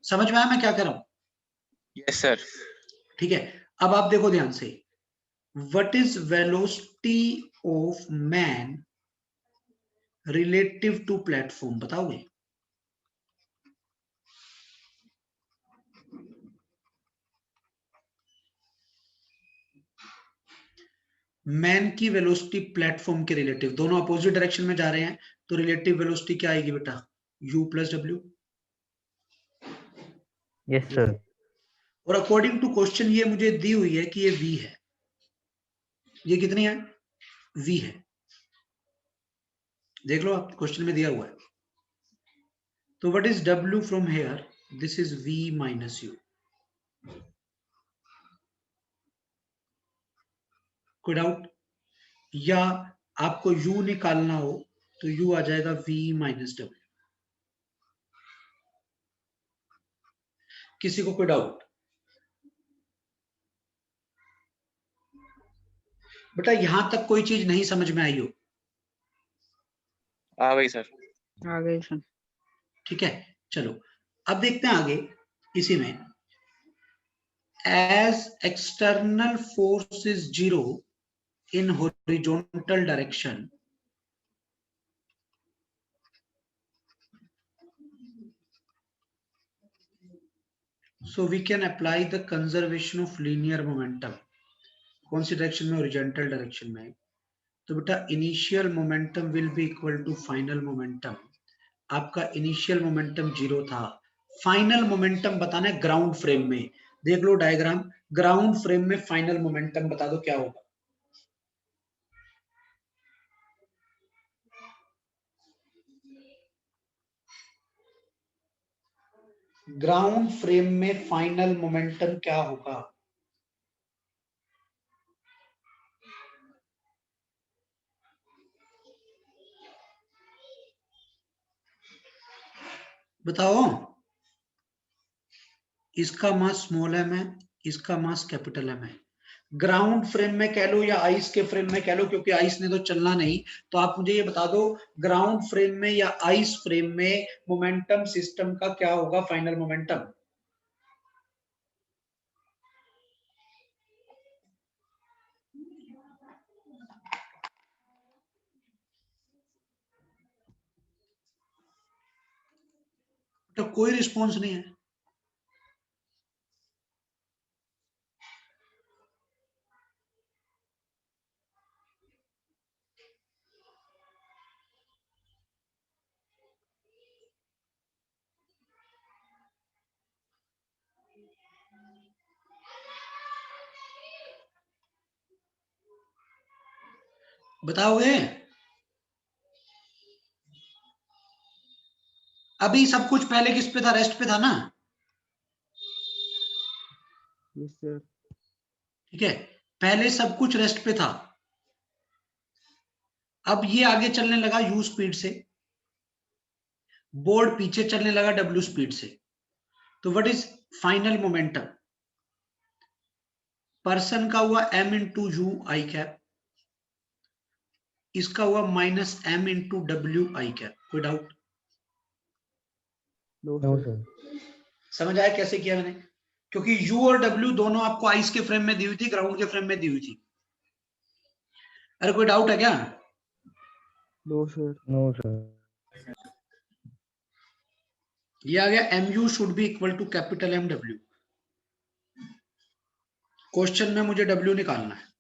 समझ में आया मैं क्या कर रहा हूं? Yes sir. ठीक है, अब आप देखो ध्यान से, what is velocity of man relative to platform, बताओगे? मैन की वेलोसिटी प्लेटफॉर्म के रिलेटिव, दोनों अपोजिट डायरेक्शन में जा रहे हैं, तो रिलेटिव वेलोसिटी क्या आएगी बेटा? u plus W. Yes, sir. और अकॉर्डिंग टू क्वेश्चन ये मुझे दी हुई है कि ये v है, ये कितनी है? v है, देख लो आप क्वेश्चन में दिया हुआ है। तो what is w from here? This is v minus you. कोई डाउट? या आपको u निकालना हो तो u आ जाएगा v माइनस डब्ल्यू। किसी को कोई डाउट? बेटा यहां तक कोई चीज नहीं समझ में आई हो? आ गई सर। आ गई सर। ठीक है, चलो अब देखते हैं आगे इसी में। As external force is 0 in horizontal direction, So we can apply the conservation of linear momentum. कौन सी डायरेक्शन में? हॉरिजॉन्टल डायरेक्शन में. तो बेटा initial momentum will be equal to final momentum. आपका इनिशियल मोमेंटम 0 था, फाइनल मोमेंटम बताना है ग्राउंड फ्रेम में. देख लो डायग्राम, ग्राउंड फ्रेम में फाइनल मोमेंटम बता दो क्या होगा. ग्राउंड फ्रेम में फाइनल मोमेंटम क्या होगा? बताओ. इसका मास स्मॉल एम है, इसका मास कैपिटल एम है. ग्राउंड फ्रेम में कह लो या आइस के फ्रेम में कह लो, क्योंकि आइस ने तो चलना नहीं. तो आप मुझे ये बता दो ग्राउंड फ्रेम में या आइस फ्रेम में मोमेंटम सिस्टम का क्या होगा फाइनल मोमेंटम? तो कोई रिस्पॉन्स नहीं है. बताओगे? अभी सब कुछ पहले किस पे था? रेस्ट पे था ना. Yes, sir. ठीक है, पहले सब कुछ रेस्ट पे था. अब ये आगे चलने लगा u स्पीड से, बोर्ड पीछे चलने लगा w स्पीड से. तो what is final momentum? Person का हुआ m into you I cap, इसका हुआ minus m into W I cap. कोई doubt? No, No, sir. sir. समझ आया कैसे किया मैंने? क्योंकि u और w दोनों आपको आइस के फ्रेम में दी हुई थी, ग्राउंड के फ्रेम में दी हुई थी. अरे कोई डाउट है क्या? No, sir. No, sir. ये आ गया mu should be equal to capital M W. Question में मुझे W निकालना है.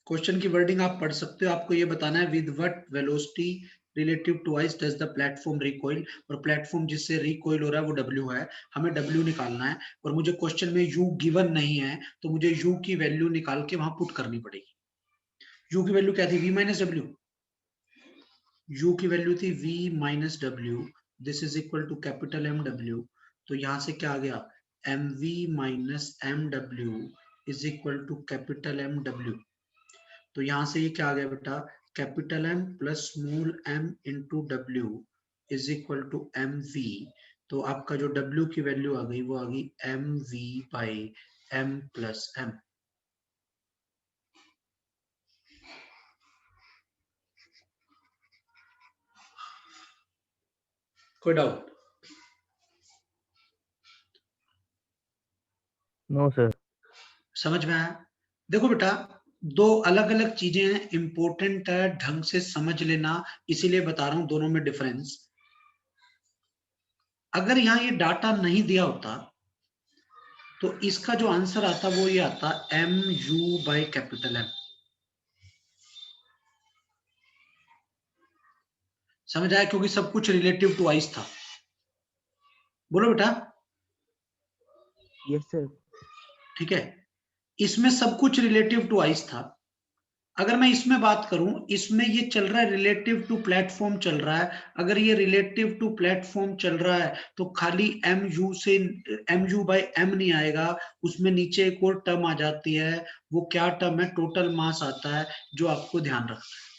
क्वेश्चन की वर्डिंग आप पढ़ सकते हो. आपको ये बताना है with what velocity relative to ice does the platform recoil, और प्लेटफॉर्म जिससे रिकॉइल हो रहा है वो W है. हमें W निकालना है और मुझे क्वेश्चन में U गिवन नहीं है, तो मुझे U की वैल्यू निकाल के वहां पुट करनी पड़ेगी. U की वैल्यू क्या थी? V माइनस डब्ल्यू. U की वैल्यू थी V माइनस डब्ल्यू. This is equal to capital M W. तो यहां से क्या आ गया? mv माइनस एम डब्ल्यू is equal to capital M W. तो यहां से ये क्या आ गया बेटा? Capital M plus small m into W is equal to mv. तो आपका जो W की वैल्यू आ गई वो आ गई mv by m plus m. कोई डाउट? No, sir. समझ में आया? देखो बेटा, दो अलग अलग चीजें हैं, इंपॉर्टेंट है, ढंग से समझ लेना, इसीलिए बता रहा हूं दोनों में डिफरेंस. अगर यहां ये डाटा नहीं दिया होता तो इसका जो आंसर आता वो ये आता M U by capital M. समझ आया? क्योंकि सब कुछ रिलेटिव टू आइस था. बोलो बेटा. Yes, sir. ठीक है, इसमें सब कुछ रिलेटिव टू आइस था. अगर मैं इसमें बात करूं, इसमें ये चल रहा है रिलेटिव टू प्लेटफॉर्म चल रहा है. अगर ये रिलेटिव टू प्लेटफॉर्म चल रहा है तो खाली एम यू से एम यू बाई एम नहीं आएगा, उसमें नीचे एक और टर्म आ जाती है. वो क्या टर्म है? टोटल मास आता है, जो आपको ध्यान रखना है.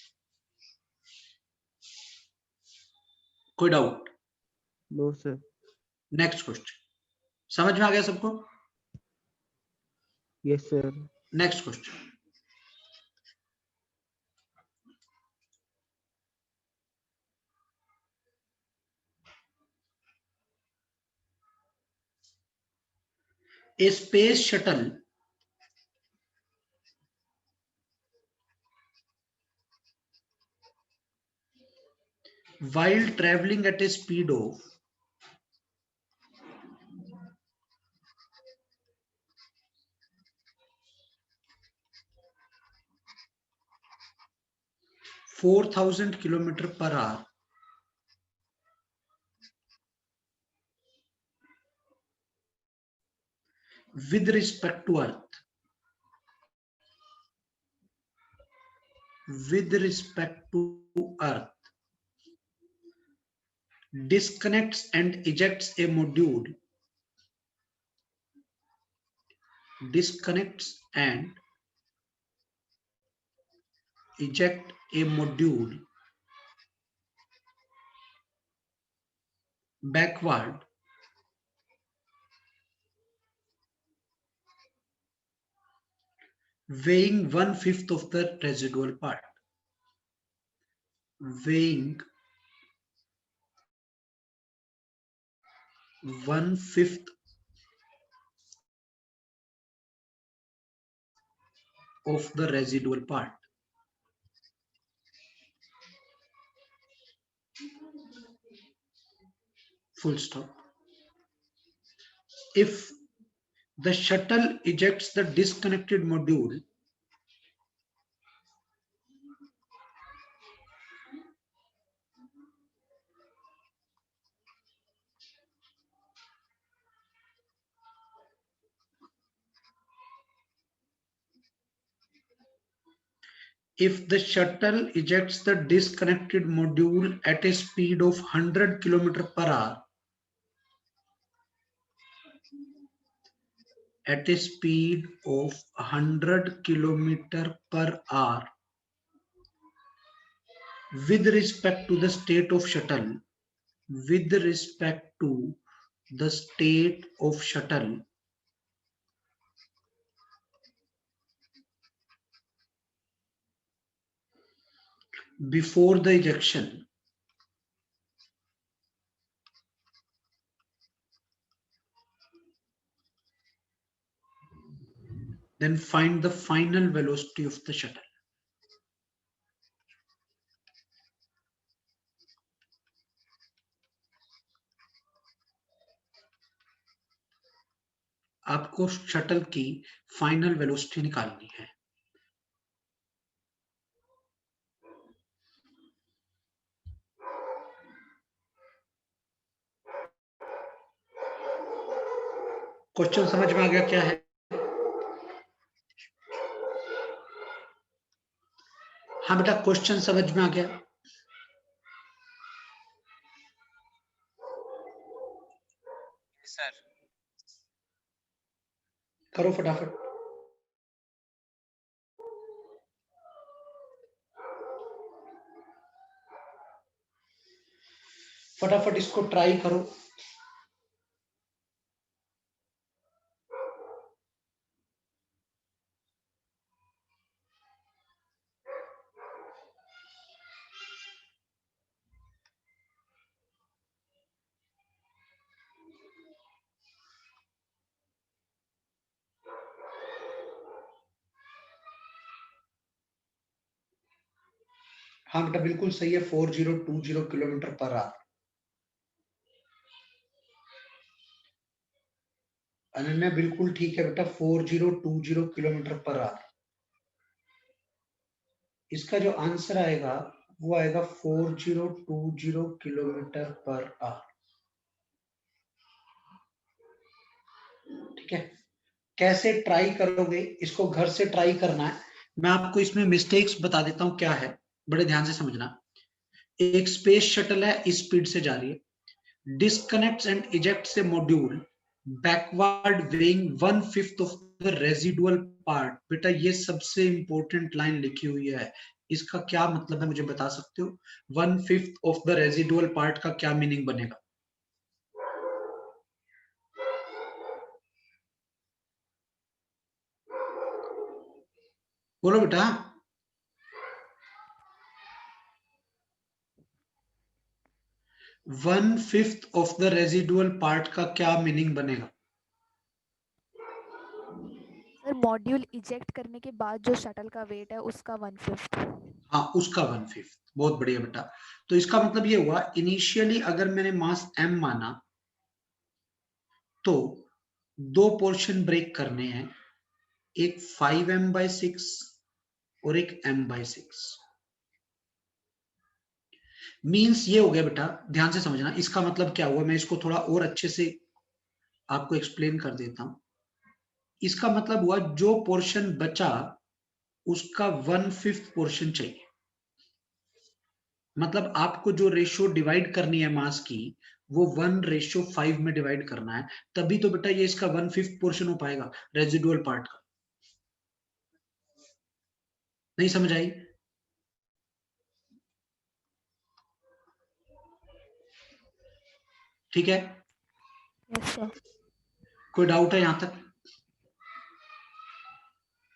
कोई doubt? No, sir. Next question. समझ में आ गया सबको? Yes, sir. Next question. A space shuttle while traveling at a speed of 4000 kilometer per hour with respect to Earth, disconnects and ejects a module, backward weighing 1/5 of the residual part. Weighing 1/5 of the residual part. Full stop. If the shuttle ejects the disconnected module, if the shuttle ejects the disconnected module at a speed of 100 km per hour, at a speed of 100 km per hour with respect to the state of shuttle, before the ejection, then find the final velocity of the shuttle. आपको शटल की फाइनल वेलोसिटी निकालनी है. क्वेश्चन समझ में आ गया क्या है? हाँ बेटा, क्वेश्चन समझ में आ गया? सर करो फटाफट. फटाफट इसको ट्राई करो. हाँ बेटा, बिल्कुल सही है. 4020 किलोमीटर पर आवर. अनन्या बिल्कुल ठीक है बेटा, 4020 किलोमीटर पर आवर. इसका जो आंसर आएगा वो आएगा 4020 किलोमीटर पर आवर. ठीक है. कैसे ट्राई करोगे, इसको घर से ट्राई करना है. मैं आपको इसमें मिस्टेक्स बता देता हूं क्या है, बड़े ध्यान से समझना. एक स्पेस शटल है, इस स्पीड से जा रही है. Disconnects and ejects A module backward weighing 1/5 of the residual part. बेटा ये सबसे इंपॉर्टेंट लाइन लिखी हुई है. इसका क्या मतलब है मुझे बता सकते हो? 1/5 ऑफ द रेजिडुअल पार्ट का क्या मीनिंग बनेगा? बोलो बेटा. 1/5 ऑफ द रेजिडुअल पार्ट का क्या मीनिंग बनेगा? सर मॉड्यूल इजेक्ट करने के बाद जो शटल का वेट है उसका 1/5. हाँ, उसका 1/5. बहुत बढ़िया बेटा. तो इसका मतलब ये हुआ, इनिशियली अगर मैंने मास m माना तो दो पोर्शन ब्रेक करने हैं, एक 5m/6 और एक m/6. मींस ये हो गया बेटा, ध्यान से समझना इसका मतलब क्या हुआ, मैं इसको थोड़ा और अच्छे से आपको एक्सप्लेन कर देता हूं। इसका मतलब हुआ जो पोर्शन बचा उसका 1/5 पोर्शन चाहिए। मतलब आपको जो रेशियो डिवाइड करनी है मास की वो 1:5 में डिवाइड करना है, तभी तो बेटा ये इसका 1/5 पोर्शन हो पाएगा रेजिडुअल पार्ट का। नहीं समझ आई? ठीक है, यस सर। कोई डाउट है यहां तक?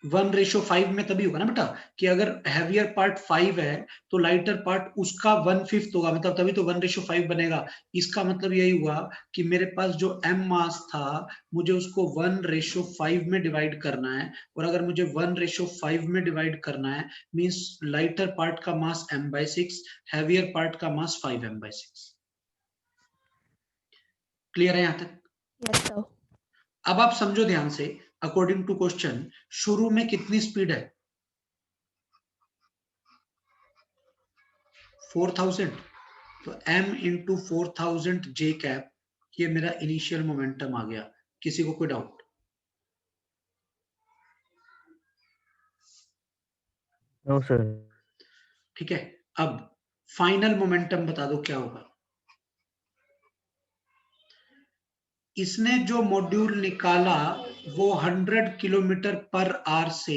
1:5 में तभी होगा ना बेटा कि अगर हैवियर पार्ट 5 है तो लाइटर पार्ट उसका 1/5 होगा, मतलब तभी तो 1:5 बनेगा। इसका मतलब यही हुआ कि मेरे पास जो m मास था मुझे उसको 1:5 में डिवाइड करना है, और अगर मुझे 1:5 में डिवाइड करना है मींस लाइटर पार्ट का मास m/6, हैवियर पार्ट का मास 5m/6। क्लियर है यहां तक? Yes sir. अब आप समझो ध्यान से, अकॉर्डिंग टू क्वेश्चन शुरू में कितनी स्पीड है? 4000, तो m इंटू 4000 जे कैप, ये मेरा इनिशियल मोमेंटम आ गया। किसी को कोई डाउट? No sir. ठीक है, अब फाइनल मोमेंटम बता दो क्या होगा। इसने जो मॉड्यूल निकाला वो 100 किलोमीटर पर आवर से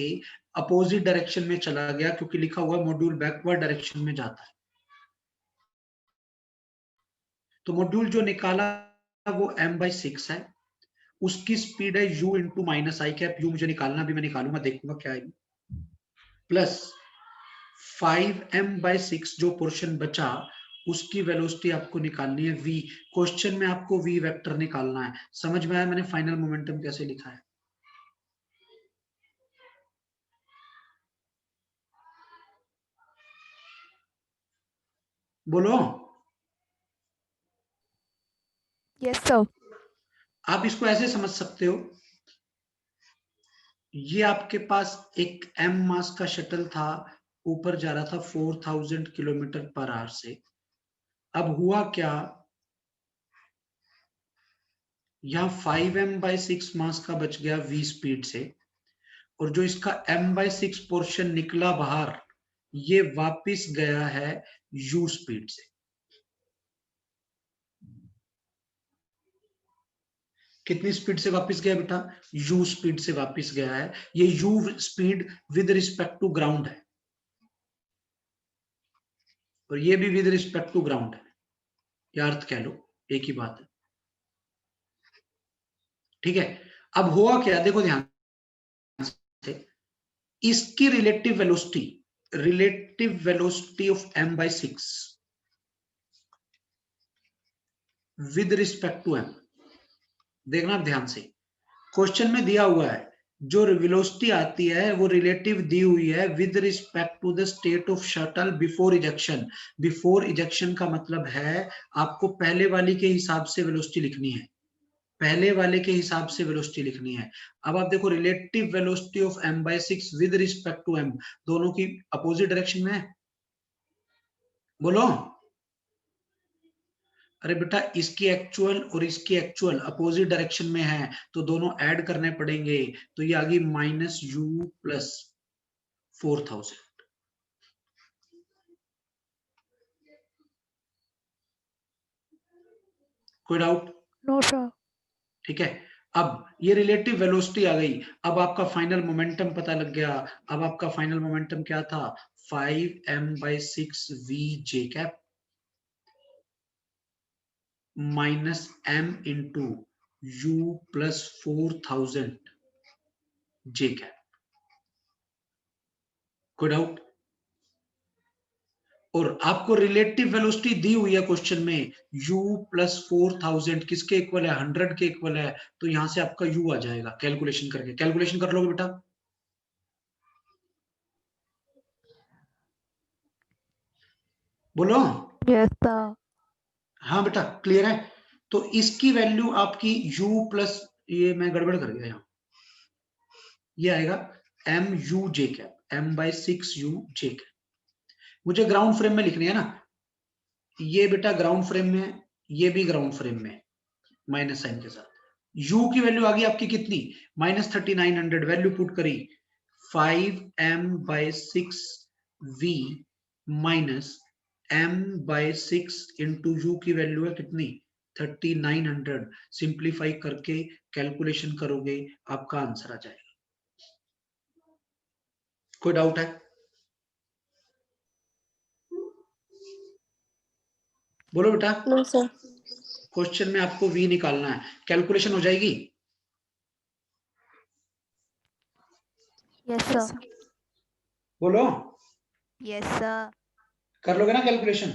अपोजिट डायरेक्शन में चला गया, क्योंकि लिखा हुआ मॉड्यूल बैकवर्ड डायरेक्शन में जाता है। तो मॉड्यूल जो निकाला वो m/6 है, उसकी स्पीड है u into minus i cap, you मुझे निकालना भी, मैं निकालूंगा, देखूंगा क्या आएगी, प्लस 5m/6 जो पोर्शन बचा उसकी वेलोसिटी आपको निकालनी है v। क्वेश्चन में आपको v वेक्टर निकालना है। समझ में आया मैंने फाइनल मोमेंटम कैसे लिखा है? बोलो। Yes sir. आप इसको ऐसे समझ सकते हो, ये आपके पास एक m मास का शटल था, ऊपर जा रहा था 4000 किलोमीटर पर आवर से। अब हुआ क्या, यहाँ 5m/6 मास का बच गया v स्पीड से, और जो इसका m/6 पोर्शन निकला बाहर ये वापिस गया है u स्पीड से। कितनी स्पीड से वापस गया बेटा? u स्पीड से वापस गया है। ये u speed with respect to ground है, और ये भी विद रिस्पेक्ट टू ग्राउंड है, या अर्थ कह लो एक ही बात है। ठीक है, अब हुआ क्या देखो ध्यान से, इसकी relative velocity of m/6 with respect to m, देखना ध्यान से, क्वेश्चन में दिया हुआ है जो वेलोसिटी आती है वो रिलेटिव दी हुई है with respect to the state of shuttle before ejection. Before ejection का मतलब है आपको पहले वाली के हिसाब से वेलोसिटी लिखनी है, पहले वाले के हिसाब से वेलोसिटी लिखनी है। अब आप देखो relative velocity of m/6 with respect to m, दोनों की अपोजिट डायरेक्शन में है। बोलो। अरे बेटा इसकी एक्चुअल और इसकी एक्चुअल अपोजिट डायरेक्शन में है, तो दोनों ऐड करने पड़ेंगे, तो ये आ गई -u प्लस 4000। कोई डाउट? No sir. ठीक है, अब ये रिलेटिव वेलोसिटी आ गई, अब आपका फाइनल मोमेंटम पता लग गया। अब आपका फाइनल मोमेंटम क्या था? 5m/6 v j cap minus m into u plus 4000 j cap. कोई डाउट? और आपको रिलेटिव वेलोसिटी दी हुई है क्वेश्चन में, u प्लस 4000 किसके इक्वल है? 100 के इक्वल है, तो यहां से आपका u आ जाएगा कैलकुलेशन करके। कैलकुलेशन कर लोगे बेटा? बोलो। Yes sir. हाँ बेटा क्लियर है? तो इसकी वैल्यू आपकी u प्लस, ये मैं गड़बड़ कर गया यहाँ, ये आएगा mu j cap, m/6 u j cap. मुझे ग्राउंड फ्रेम में लिखनी है ना, ये बेटा ग्राउंड फ्रेम में है, ये भी ग्राउंड फ्रेम में माइनस साइन के साथ। u की वैल्यू आ गई आपकी कितनी, -3900, वैल्यू पुट करी 5m/6v minus m/6 into u की वैल्यू है कितनी 3900। सिंप्लीफाई करके कैलकुलेशन करोगे आपका आंसर आ जाएगा। कोई डाउट है? बोलो बेटा। No sir. क्वेश्चन में आपको v निकालना है, कैलकुलेशन हो जाएगी। Yes sir. बोलो, यस सर। कर लोगे ना कैलकुलेशन?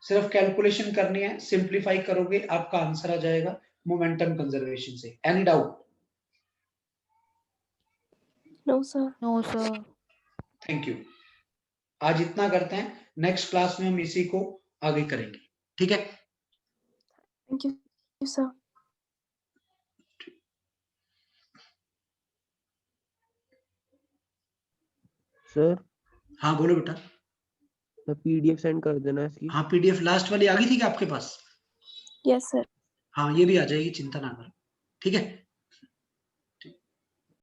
सिर्फ कैलकुलेशन करनी है, सिंप्लीफाई करोगे आपका आंसर आ जाएगा मोमेंटम कंजर्वेशन से। Any doubt? No sir. No sir. Thank you. आज इतना करते हैं, नेक्स्ट क्लास में हम इसी को आगे करेंगे, ठीक है? Thank you sir. सर हाँ बोलो बेटा। PDF सेंड कर देना इसकी। हाँ पीडीएफ लास्ट वाली आ गई थी क्या आपके पास? Yes sir. हाँ ये भी आ जाएगी, चिंता ना करो, ठीक है?